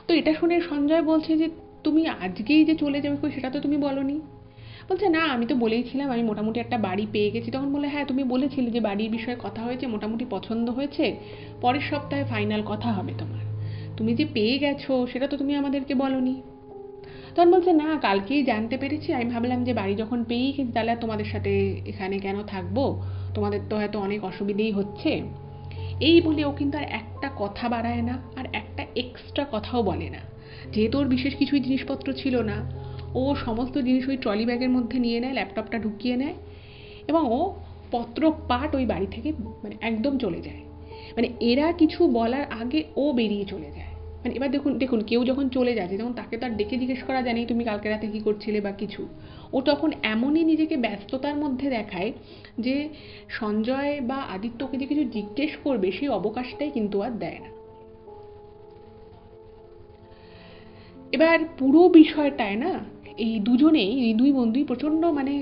তো এটা শুনে সঞ্জয় বলছে যে তুমি আজকেই যে চলে যাবে সেটা তো তুমি বলনি। বলছে না, আমি তো বলেইছিলাম আমি মোটামুটি একটা বাড়ি পেয়ে গেছি। তখন বলে হ্যাঁ, তুমি বলেছিলে যে বাড়ির বিষয়ে কথা হয়েছে, মোটামুটি পছন্দ হয়েছে, পরের সপ্তাহে ফাইনাল কথা হবে তোমার। তুমি যে পেয়ে গেছো সেটা তো তুমি আমাদেরকে বলনি। তখন বলছে না, কালকেই জানতে পেরেছি, আমি ভাবলাম যে বাড়ি যখন পেয়েই গেছি তাহলে আর তোমাদের সাথে এখানে কেন থাকবো, তোমাদের তো হয়তো অনেক অসুবিধেই হচ্ছে। এই বলে ও কিন্তু আর একটা কথা বাড়ায় না, আর একটা এক্সট্রা কথাও বলে না। যেহেতু ওর বিশেষ কিছুই জিনিসপত্র ছিল না, ও সমস্ত জিনিস ওই ট্রলি ব্যাগের মধ্যে নিয়ে নেয়, ল্যাপটপটা ঢুকিয়ে নেয় এবং ও পত্রপাট ওই বাড়ি থেকে মানে একদম চলে যায়। মানে এরা কিছু বলার আগে ও বেরিয়ে চলে যায়। মানে এবার দেখুন দেখুন কেউ যখন চলে যাচ্ছে তখন তাকে তো আর ডেকে জিজ্ঞেস করা যায় না তুমি কালকে রাতে কী করছিলে বা কিছু। ও তখন এমনই নিজেকে ব্যস্ততার মধ্যে দেখায় যে সঞ্জয় বা আদিত্য ওকে যে কিছু জিজ্ঞেস করবে সেই অবকাশটাই কিন্তু আর দেয় না। এবার পুরো বিষয়টায় না এই দুজনেই, এই দুই বন্ধুই প্রচণ্ড মানে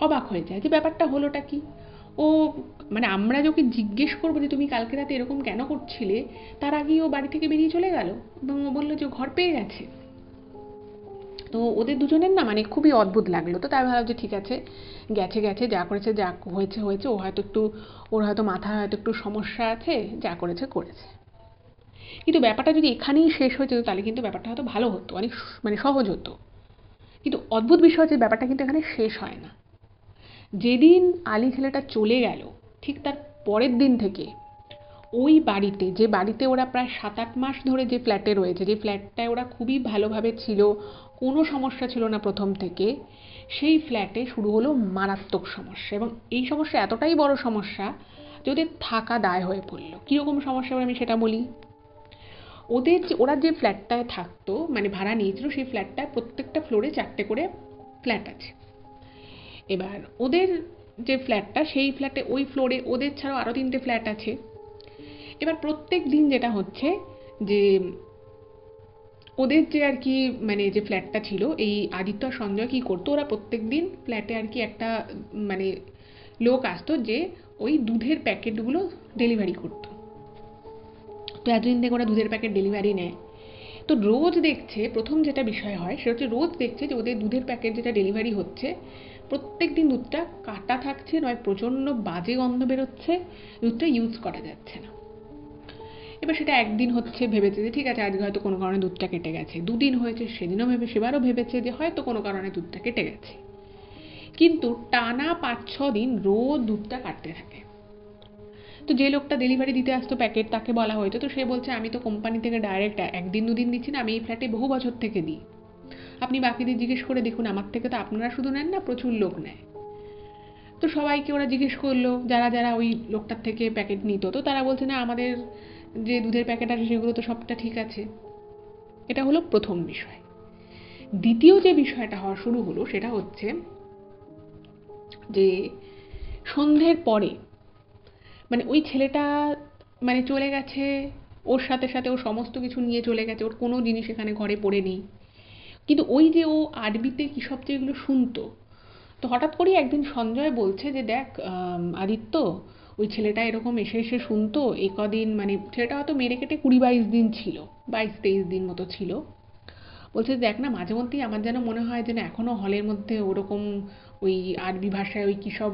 অবাক হয়ে যায় যে ব্যাপারটা হলোটা কি। ও মানে আমরা যখন জিজ্ঞেস করবো যে তুমি কালকে রাতে এরকম কেন করছিলে, তার আগেই ও বাড়ি থেকে বেরিয়ে চলে গেল এবং ও বললো যে ঘর পেয়ে গেছে। তো ওদের দুজনের না মানে খুবই অদ্ভুত লাগলো। তো তাই ভাবলাম যে ঠিক আছে, গেছে গেছে, যা করেছে যা হয়েছে হয়েছে, ও হয়তো একটু, ওর হয়তো মাথায় হয়তো একটু সমস্যা আছে, যা করেছে করেছে। কিন্তু ব্যাপারটা যদি এখানেই শেষ হয়ে যেত তাহলে কিন্তু ব্যাপারটা হয়তো ভালো হতো, অনেক মানে সহজ হতো। কিন্তু অদ্ভুত বিষয় হচ্ছে ব্যাপারটা কিন্তু এখানে শেষ হয় না। যেদিন আলী ছেলেটা চলে গেল ঠিক তার পরের দিন থেকে ওই বাড়িতে, যে বাড়িতে ওরা প্রায় 7-8 মাস ধরে যে ফ্ল্যাটে রয়েছে, যে ফ্ল্যাটটায় ওরা খুবই ভালোভাবে ছিল, কোনো সমস্যা ছিল না প্রথম থেকে, সেই ফ্ল্যাটে শুরু হলো মারাত্মক সমস্যা। এবং এই সমস্যা এতটাই বড় সমস্যা যে ওদের থাকা দায় হয়ে পড়লো। কীরকম সমস্যা এবার আমি সেটা বলি। ওরা যে ফ্ল্যাটটায় থাকতো মানে ভাড়া নিয়েছিল, সেই ফ্ল্যাটটায় প্রত্যেকটা ফ্লোরে 4টে করে ফ্ল্যাট আছে। এবার ওদের যে ফ্ল্যাটটা, সেই ফ্ল্যাটে ওই ফ্লোরে ওদের ছাড়াও আরও 3টে ফ্ল্যাট আছে। এবার প্রত্যেক দিন যেটা হচ্ছে যে ওদের যে আর কি মানে যে ফ্ল্যাটটা ছিল, এই আদিত্য আর সঞ্জয় কী করতো, ওরা প্রত্যেক দিন ফ্ল্যাটে আর কি একটা মানে লোক আসতো যে ওই দুধের প্যাকেটগুলো ডেলিভারি করতো। তো এতদিন থেকে ওরা দুধের প্যাকেট ডেলিভারি নেয়। তো রোজ দেখছে, প্রথম যেটা বিষয় হয় সেটা হচ্ছে রোজ দেখছে যে ওদের দুধের প্যাকেট যেটা ডেলিভারি হচ্ছে প্রত্যেক দিন দুধটা কাটা থাকছে, নয় প্রচণ্ড বাজে গন্ধ বেরোচ্ছে, দুধটা ইউজ করা যাচ্ছে না। এবার সেটা একদিন হচ্ছে, ভেবেছে যে ঠিক আছে আজকে হয়তো কোনো কারণে দুধটা কেটে গেছে, দুদিন হয়েছে, সেদিনও সেবারও ভেবেছে যে হয়তো কোনো কারণে দুধটা কেটে গেছে, কিন্তু টানা 5-6 দিন রোজ দুধটা কাটতে থাকে। তো যে লোকটা ডেলিভারি দিতে আসতো প্যাকেট, তাকে বলা হয়তো, তো সে বলছে আমি তো কোম্পানি থেকে ডাইরেক্ট একদিন দুদিন দিচ্ছি না, আমি এই ফ্ল্যাটে বহু বছর থেকে দিই, আপনি বাকিদের জিজ্ঞেস করে দেখুন, আমার থেকে তো আপনারা শুধু নেন না, প্রচুর লোক নেয়। তো সবাইকে ওরা জিজ্ঞেস করলো, যারা যারা ওই লোকটার থেকে প্যাকেট নিত, তো তারা বলছে না আমাদের যে দুধের প্যাকেট আছে সেগুলো তো সবটা ঠিক আছে। এটা হলো প্রথম বিষয়। দ্বিতীয় যে বিষয়টা হওয়া শুরু হলো সেটা হচ্ছে যে সন্ধ্যের পরে মানে ওই ছেলেটা মানে চলে গেছে, ওর সাথে সাথে ও সমস্ত কিছু নিয়ে চলে গেছে, ওর কোনো জিনিস এখানে ঘরে পড়ে নেই, কিন্তু ওই যে ও আরবিতে কী সব যেগুলো শুনতো, তো হঠাৎ করেই একদিন সঞ্জয় বলছে যে দেখ আদিত্য, ওই ছেলেটা এরকম এসে এসে শুনতো এ কদিন, মানে ছেলেটা হয়তো মেরে কেটে 20-22 দিন ছিল, 22-23 দিন মতো ছিল, বলছে দেখ না মাঝে মধ্যেই আমার যেন মনে হয় যেন এখনও হলের মধ্যে ওরকম ওই আরবি ভাষায় ওই কী সব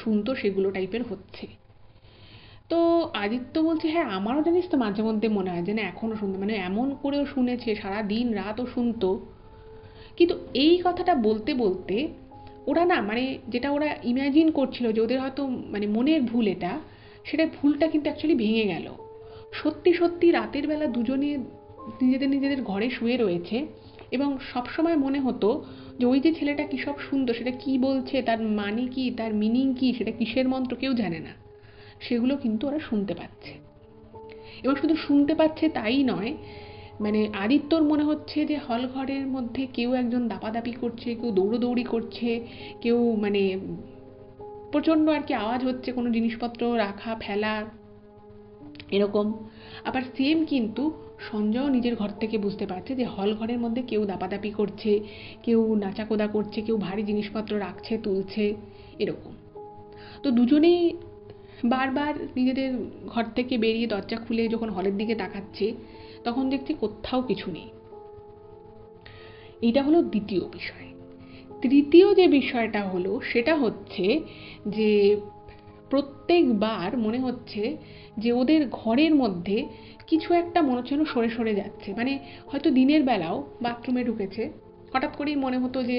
শুনতো সেগুলো টাইপের হচ্ছে। তো আদিত্য বলছে হ্যাঁ আমারও জানিস তো মাঝে মধ্যে মনে হয় যেন এখনও শুনতো, মানে এমন করেও শুনেছে, সারা দিন রাতও শুনতো। কিন্তু এই কথাটা বলতে বলতে ওরা না, মানে যেটা ওরা ইম্যাজিন করছিল যে ওদের হয়তো মানে মনের ভুল এটা, সেটা ভুলটা কিন্তু অ্যাকচুয়ালি ভেঙে গেল। সত্যি সত্যি রাতের বেলা দুজনে নিজেদের নিজেদের ঘরে শুয়ে রয়েছে, এবং সবসময় মনে হতো যে ওই যে ছেলেটা কী সব শুনতো, সেটা কী বলছে, তার মানে কি, তার মিনিং কি, সেটা কিসের মন্ত্র কেউ জানে না, সেগুলো কিন্তু ওরা শুনতে পাচ্ছে। এবং শুধু শুনতে পাচ্ছে তাই নয়, মানে আদিত্যর মনে হচ্ছে যে হল ঘরের মধ্যে কেউ একজন দাপাদাপি করছে, কেউ দৌড়োদৌড়ি করছে, কেউ মানে প্রচণ্ড আর কি আওয়াজ হচ্ছে, কোনো জিনিসপত্র রাখা ফেলা এরকম। আবার সেম কিন্তু সঞ্জয়ও নিজের ঘর থেকে বুঝতে পারছে যে হল ঘরের মধ্যে কেউ দাপাদাপি করছে, কেউ নাচাকোদা করছে, কেউ ভারী জিনিসপত্র রাখছে তুলছে এরকম। তো দুজনেই বারবার নিজেদের ঘর থেকে বেরিয়ে দরজা খুলে যখন হলের দিকে তাকাচ্ছে, তখন দেখছি কোথাও কিছু নেই। এইটা হলো দ্বিতীয় বিষয়। তৃতীয় যে বিষয়টা হলো সেটা হচ্ছে যে প্রত্যেকবার মনে হচ্ছে যে ওদের ঘরের মধ্যে কিছু একটা মনে হচ্ছে যেন সরে সরে যাচ্ছে, মানে হয়তো দিনের বেলাও বাথরুমে ঢুকেছে, হঠাৎ করেই মনে হতো যে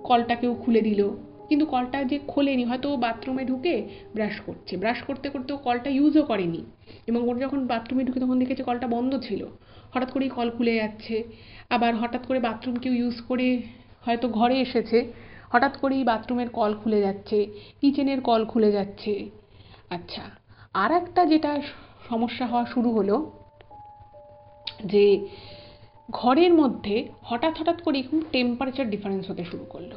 কলটা কেউ খুলে দিল, কিন্তু কলটা যে খোলেনি, হয়তো বাথরুমে ঢুকে ব্রাশ করছে, ব্রাশ করতে করতে ও কলটা ইউজও করেনি, এবং ওর যখন বাথরুমে ঢুকে তখন দেখেছে কলটা বন্ধ ছিল, হঠাৎ করেই কল খুলে যাচ্ছে। আবার হঠাৎ করে বাথরুম কেউ ইউজ করে হয়তো ঘরে এসেছে, হঠাৎ করেই বাথরুমের কল খুলে যাচ্ছে, কিচেনের কল খুলে যাচ্ছে। আচ্ছা, আর একটা যেটা সমস্যা হওয়া শুরু হলো যে ঘরের মধ্যে হঠাৎ হঠাৎ করে এরকম টেম্পারেচার ডিফারেন্স হতে শুরু করলো,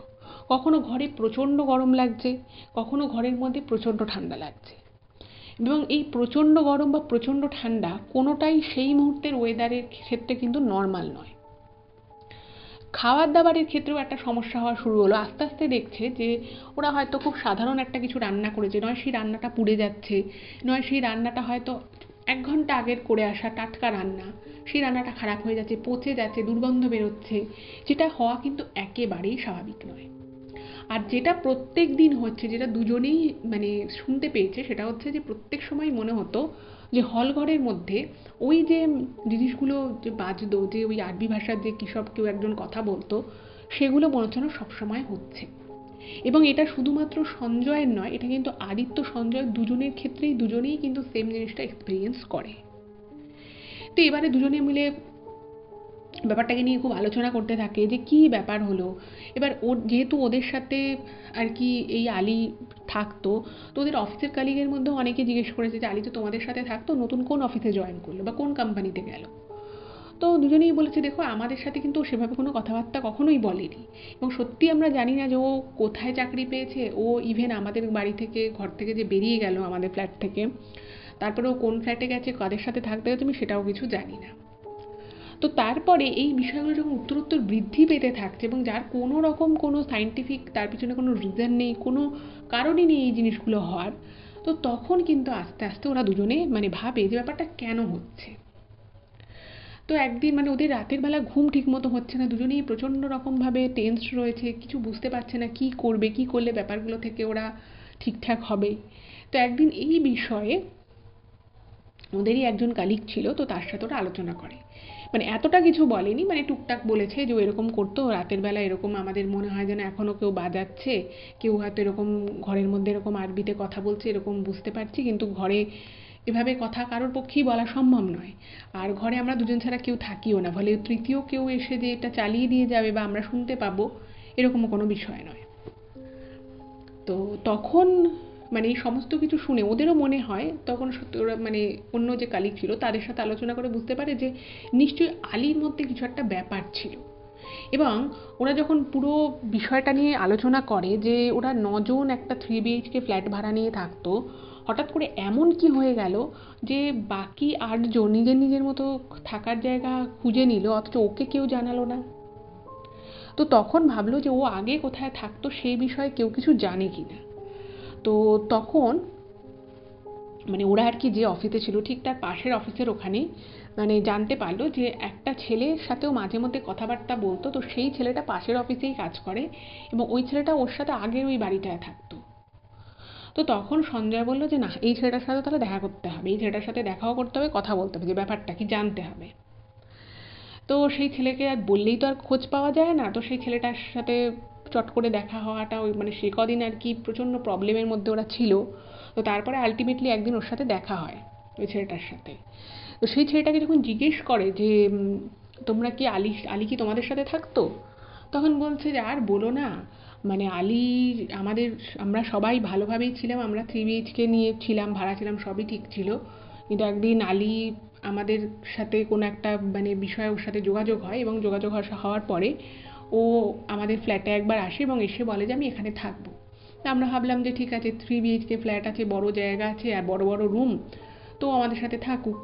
কখনো ঘরে প্রচণ্ড গরম লাগছে, কখনো ঘরের মধ্যে প্রচণ্ড ঠান্ডা লাগছে, এবং এই প্রচণ্ড গরম বা প্রচণ্ড ঠান্ডা কোনোটাই সেই মুহূর্তের ওয়েদারের ক্ষেত্রে কিন্তু নর্মাল নয়। খাবার দাবারের ক্ষেত্রেও একটা সমস্যা হওয়া শুরু হলো, আস্তে আস্তে দেখছে যে ওরা হয়তো খুব সাধারণ একটা কিছু রান্না করেছে, নয় সেই রান্নাটা পুড়ে যাচ্ছে, নয় সেই রান্নাটা হয়তো 1 ঘন্টা আগের করে আসা টাটকা রান্না, সেই রান্নাটা খারাপ হয়ে যাচ্ছে, পচে যাচ্ছে, দুর্গন্ধ বেরোচ্ছে, যেটা হওয়া কিন্তু একেবারেই স্বাভাবিক নয়। আর যেটা প্রত্যেক দিন হচ্ছে, যেটা দুজনেই মানে শুনতে পেয়েছে, সেটা হচ্ছে যে প্রত্যেক সময় মনে হতো যে হল ঘরের মধ্যে ওই যে জিনিসগুলো যে বাজতো, যে ওই আরবি ভাষার যে কী সব কেউ একজন কথা বলতো, সেগুলো মনে হচ্ছে না সবসময় হচ্ছে। এবং এটা শুধুমাত্র সঞ্জয়ের নয়, এটা কিন্তু আদিত্য সঞ্জয় দুজনের ক্ষেত্রেই, দুজনেই কিন্তু সেম জিনিসটা এক্সপিরিয়েন্স করে। তো এবারে দুজনে মিলে ব্যাপারটাকে নিয়ে খুব আলোচনা করতে থাকে যে কী ব্যাপার হলো। এবার যেহেতু ওদের সাথে আর কি এই আলী থাকতো, তো ওদের অফিসের কালিগের মধ্যেও অনেকে জিজ্ঞেস করেছে যে আলী তো তোমাদের সাথে থাকতো, নতুন কোন অফিসে জয়েন করলো বা কোন কোম্পানিতে গেল। তো দুজনেই বলেছে দেখো আমাদের সাথে কিন্তু সেভাবে কোনো কথাবার্তা কখনোই বলেনি, এবং সত্যি আমরা জানি না যে ও কোথায় চাকরি পেয়েছে। ও ইভেন আমাদের বাড়ি থেকে, ঘর থেকে যে বেরিয়ে গেল আমাদের ফ্ল্যাট থেকে, তারপরে ও কোন ফ্ল্যাটে গেছে, কাদের সাথে থাকতে গেছে, আমি সেটাও কিছু জানি না। তো তারপরে এই বিষয়গুলো যখন উত্তরোত্তর বৃদ্ধি পেতে থাকছে, এবং যার কোনো রকম কোনো সায়েন্টিফিক তার পিছনে কোনো রিজন নেই, কোনো কারণই নেই এই জিনিসগুলো হওয়ার, তো তখন কিন্তু আস্তে আস্তে ওরা দুজনে মানে ভাবে যে ব্যাপারটা কেন হচ্ছে। তো একদিন মানে ওদের রাতের বেলা ঘুম ঠিক মতো হচ্ছে না, দুজনেই প্রচণ্ড রকমভাবে টেন্সড রয়েছে, কিছু বুঝতে পারছে না কী করবে, কী করলে ব্যাপারগুলো থেকে ওরা ঠিকঠাক হবে। তো একদিন এই বিষয়ে ওদেরই একজন কালিগ ছিল, তো তার সাথে ওরা আলোচনা করে। মানে এতটা কিছু বলেনি, মানে টুকটাক বলেছে যে ও এরকম করতো রাতের বেলা, এরকম আমাদের মনে হয় যেন এখনও কেউ বাজাচ্ছে, কেউ হয়তো এরকম ঘরের মধ্যে এরকম আরবিতে কথা বলছে, এরকম বুঝতে পারছি, কিন্তু ঘরে এভাবে কথা কারোর পক্ষেই বলা সম্ভব নয়। আর ঘরে আমরা দুজন ছাড়া কেউ থাকিও না, ফলে তৃতীয় কেউ এসে যে এটা চালিয়ে দিয়ে যাবে বা আমরা শুনতে পাবো এরকমও কোনো বিষয় নয়। তো তখন মানে এই সমস্ত কিছু শুনে ওদেরও মনে হয়, তখন সত্যি ওরা মানে অন্য যে কালিগ ছিল তাদের সাথে আলোচনা করে বুঝতে পারে যে নিশ্চয়ই আলীর মধ্যে কিছু একটা ব্যাপার ছিল। এবং ওরা যখন পুরো বিষয়টা নিয়ে আলোচনা করে যে ওরা 9 জন একটা 3 BHK ফ্ল্যাট ভাড়া নিয়ে থাকতো, হঠাৎ করে এমন কি হয়ে গেল যে বাকি 8 জন নিজের নিজের মতো থাকার জায়গা খুঁজে নিল, অথচ ওকে কেউ জানালো না। তো তখন ভাবলো যে ও আগে কোথায় থাকতো সেই বিষয়ে কেউ কিছু জানে কিনা। তো তখন মানে ওরা আর কি যে অফিসে ছিল ঠিক তার পাশের অফিসের ওখানেই মানে জানতে পারলো যে একটা ছেলের সাথেও মাঝে মধ্যে কথাবার্তা বলতো, তো সেই ছেলেটা পাশের অফিসেই কাজ করে এবং ওই ছেলেটা ওর সাথে আগের ওই বাড়িটায় থাকতো। তো তখন সঞ্জয় বলল যে না, এই ছেলেটার সাথে তাহলে দেখা করতে হবে, এই ছেলেটার সাথে দেখাও করতে হবে, কথা বলতে হবে, যে ব্যাপারটা কি জানতে হবে। তো সেই ছেলেকে আর বললেই তো আর খোঁজ পাওয়া যায় না, তো সেই ছেলেটার সাথে চট করে দেখা হওয়াটা ওই মানে সে কদিন আর কি প্রচণ্ড প্রবলেমের মধ্যে ওরা ছিল। তো তারপরে আলটিমেটলি একদিন ওর সাথে দেখা হয় ওই ছেলেটার সাথে। তো সেই ছেলেটাকে যখন জিজ্ঞেস করে যে তোমরা কি আলী কি তোমাদের সাথে থাকতো, তখন বলছে যে আর বলো না, মানে আলী আমাদের, আমরা সবাই ভালোভাবেই ছিলাম, আমরা 3 BHK নিয়ে ছিলাম, ভাড়া ছিলাম, সবই ঠিক ছিল, কিন্তু একদিন আলী আমাদের সাথে কোনো একটা মানে বিষয়ে ওর সাথে যোগাযোগ হয় এবং যোগাযোগ হওয়ার পরে ও আমাদের ফ্ল্যাটে একবার আসে এবং এসে বলে যে আমি এখানে থাকবো। তা আমরা ভাবলাম যে ঠিক আছে, 3 BHK ফ্ল্যাট আছে, বড় জায়গা আছে আর বড় বড় রুম, তো আমাদের সাথে থাকুক।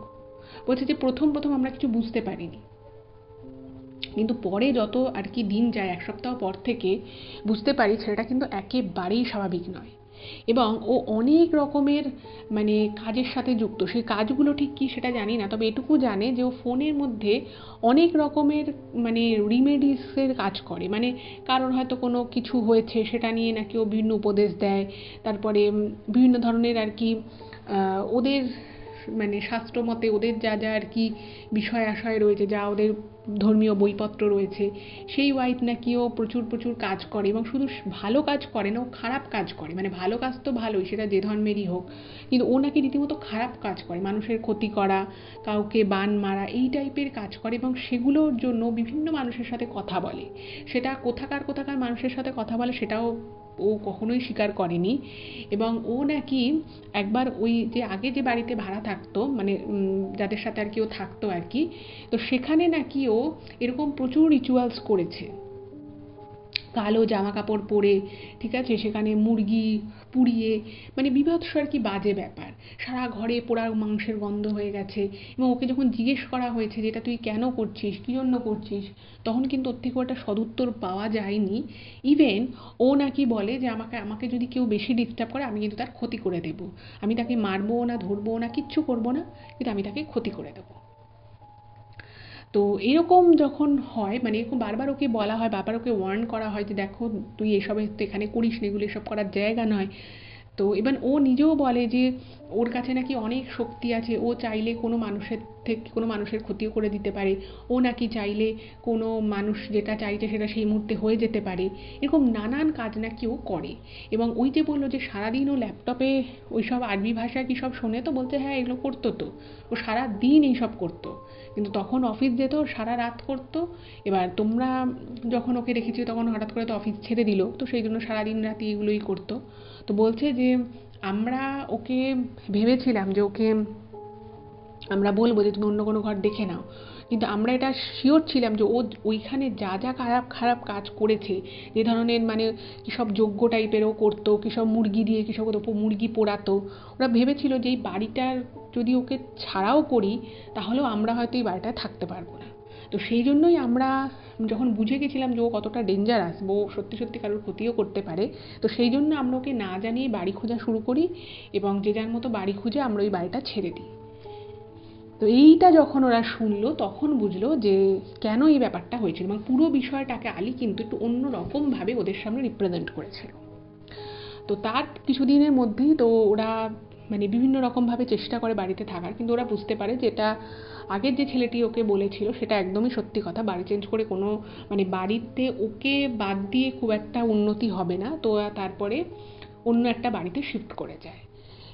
বলছে যে প্রথম প্রথম আমরা কিছু বুঝতে পারিনি, কিন্তু পরে যত আর কি দিন যায়, 1 সপ্তাহ পর থেকে বুঝতে পারি ছেলেটা কিন্তু একেবারেই স্বাভাবিক নয় এবং ও অনেক রকমের মানে কাজের সাথে যুক্ত। সেই কাজগুলো ঠিক কী সেটা জানি না, তবে এটুকু জানে যে ও ফোনের মধ্যে অনেক রকমের মানে রিমেডিসের কাজ করে। মানে কারোর হয়তো কোনো কিছু হয়েছে সেটা নিয়ে নাকি ও বিভিন্ন উপদেশ দেয়, তারপরে বিভিন্ন ধরনের আর কি ওদের মানে শাস্ত্র মতে ওদের যা যা আর কি বিষয় আশয় রয়েছে, যা ওদের ধর্মীয় বইপত্র রয়েছে, সেই ওয়াইজ নাকি ও প্রচুর প্রচুর কাজ করে এবং শুধু ভালো কাজ করে না, ও খারাপ কাজ করে। মানে ভালো কাজ তো ভালোই, সেটা যে ধর্মেরই হোক, কিন্তু ও নাকি রীতিমতো খারাপ কাজ করে, মানুষের ক্ষতি করা, কাউকে বান মারা, এই টাইপের কাজ করে এবং সেগুলোর জন্য বিভিন্ন মানুষের সাথে কথা বলে। সেটা কোথাকার কোথাকার মানুষের সাথে কথা বলে সেটাও ও কখনোই স্বীকার করেনি। এবং ও নাকি একবার ওই যে আগে যে বাড়িতে ভাড়া থাকতো মানে যাদের সাথে আর কি ও থাকতো আর কি, তো সেখানে নাকি ও এরকম প্রচুর রিচুয়ালস করেছে, কালো জামা কাপড় পরে, ঠিক আছে, সেখানে মুরগি পুড়িয়ে, মানে বীভৎস আর কি বাজে ব্যাপার, সারা ঘরে পোড়া মাংসের গন্ধ হয়ে গেছে। এবং ওকে যখন জিজ্ঞেস করা হয়েছে যে এটা তুই কেন করছিস, কী জন্য করছিস, তখন কিন্তু ওর থেকে একটা সদুত্তর পাওয়া যায়নি। ইভেন ও নাকি বলে যে আমাকে আমাকে যদি কেউ বেশি ডিস্টার্ব করে আমি কিন্তু তার ক্ষতি করে দেবো, আমি তাকে মারবো না, ধরবো না, কিচ্ছু করবো না, কিন্তু আমি তাকে ক্ষতি করে দেবো। তো এরকম যখন হয় মানে এরকম বারবার ওকে বলা হয়, বারবার ওকে ওয়ার্ন করা হয় যে দেখো তুই এসবে তো এখানে করিস না, এগুলো এসব করার জায়গা নয়। তো এবার ও নিজেও বলে যে ওর কাছে নাকি অনেক শক্তি আছে, ও চাইলে কোনো মানুষের থেকে কোনো মানুষের ক্ষতিও করে দিতে পারে, ও নাকি চাইলে কোনো মানুষ যেটা চাইছে সেটা সেই মুহূর্তে হয়ে যেতে পারে, এরকম নানান কাজ নাকি ও করে। এবং ওই যে বললো যে সারাদিন ও ল্যাপটপে ওই সব আরবি ভাষা কী সব শোনে, তো বলছে হ্যাঁ এগুলো করতো, তো ও সারাদিন এইসব করতো, কিন্তু তখন অফিস যেত, সারা রাত করতো। এবার তোমরা যখন ওকে রেখেছি তখন হঠাৎ করে তো অফিস ছেড়ে দিল, তো সেই জন্য সারাদিন রাতি এগুলোই করতো। তো বলছে যে আমরা ওকে ভেবেছিলাম যে ওকে আমরা বলবো যে তুমি অন্য কোনো ঘর দেখে নাও, কিন্তু আমরা এটা শিওর ছিলাম যে ও ওইখানে যা যা খারাপ খারাপ কাজ করেছে, যে ধরনের মানে কী সব যজ্ঞ টাইপেরও করতো, কী সব মুরগি দিয়ে কী সব মুরগি পোড়াতো, ওরা ভেবেছিল যে এই বাড়িটার যদি ওকে ছাড়াও করি তাহলেও আমরা হয়তো এই বাড়িটায় থাকতে পারবো না। তো সেই জন্যই আমরা যখন বুঝে গেছিলাম যে ও কতটা ডেঞ্জারাস, ও সত্যি সত্যি কারোর ক্ষতিও করতে পারে, তো সেই জন্য আমরা ওকে না জানিয়ে বাড়ি খোঁজা শুরু করি এবং যে যার মতো বাড়ি খুঁজে আমরা ওই বাড়িটা ছেড়ে দিই। তো এইটা যখন ওরা শুনলো তখন বুঝলো যে কেন এই ব্যাপারটা হয়েছিল এবং পুরো বিষয়টাকে আলী কিন্তু একটু অন্য রকমভাবে ওদের সামনে রিপ্রেজেন্ট করেছিল। তো তার কিছুদিনের মধ্যেই তো ওরা মানে বিভিন্ন রকমভাবে চেষ্টা করে বাড়িতে থাকার, কিন্তু ওরা বুঝতে পারে যে এটা আগের যে ছেলেটি ওকে বলেছিল সেটা একদমই সত্যি কথা, বাড়ি চেঞ্জ করে কোনো মানে বাড়িতে ওকে বাদ দিয়ে খুব একটা উন্নতি হবে না। তো তারপরে অন্য একটা বাড়িতে শিফট করে যায়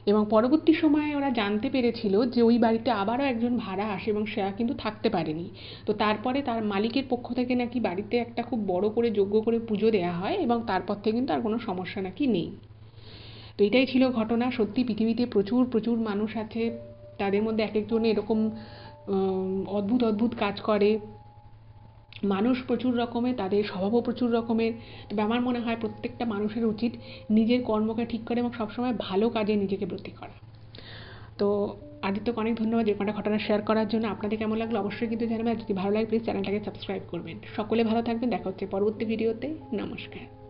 এবং পরবর্তী সময়ে ওরা জানতে পেরেছিল যে ওই বাড়িতে আবারও একজন ভাড়া আসে এবং সে কিন্তু থাকতে পারেনি। তো তারপরে তার মালিকের পক্ষ থেকে নাকি বাড়িতে একটা খুব বড় করে যজ্ঞ করে পুজো দেওয়া হয় এবং তারপর থেকে কিন্তু আর কোনো সমস্যা নাকি নেই। তো এটাই ছিল ঘটনা। সত্যি পৃথিবীতে প্রচুর প্রচুর মানুষ আছে, তাদের মধ্যে এক একজনে এরকম অদ্ভুত অদ্ভুত কাজ করে। মানুষ প্রচুর রকমের, তাদের স্বভাবও প্রচুর রকমের। তবে আমার মনে হয় প্রত্যেকটা মানুষের উচিত নিজের কর্মকে ঠিক করে এবং সবসময় ভালো কাজে নিজেকে ব্রতী করা। তো আদিত্যকে অনেক ধন্যবাদ যে কটা ঘটনা শেয়ার করার জন্য। আপনাদের কেমন লাগলো অবশ্যই কিন্তু জানাবেন। যদি ভালো লাগে প্লিজ চ্যানেলটাকে সাবস্ক্রাইব করবেন। সকলে ভালো থাকবেন, দেখা হচ্ছে পরবর্তী ভিডিওতে। নমস্কার।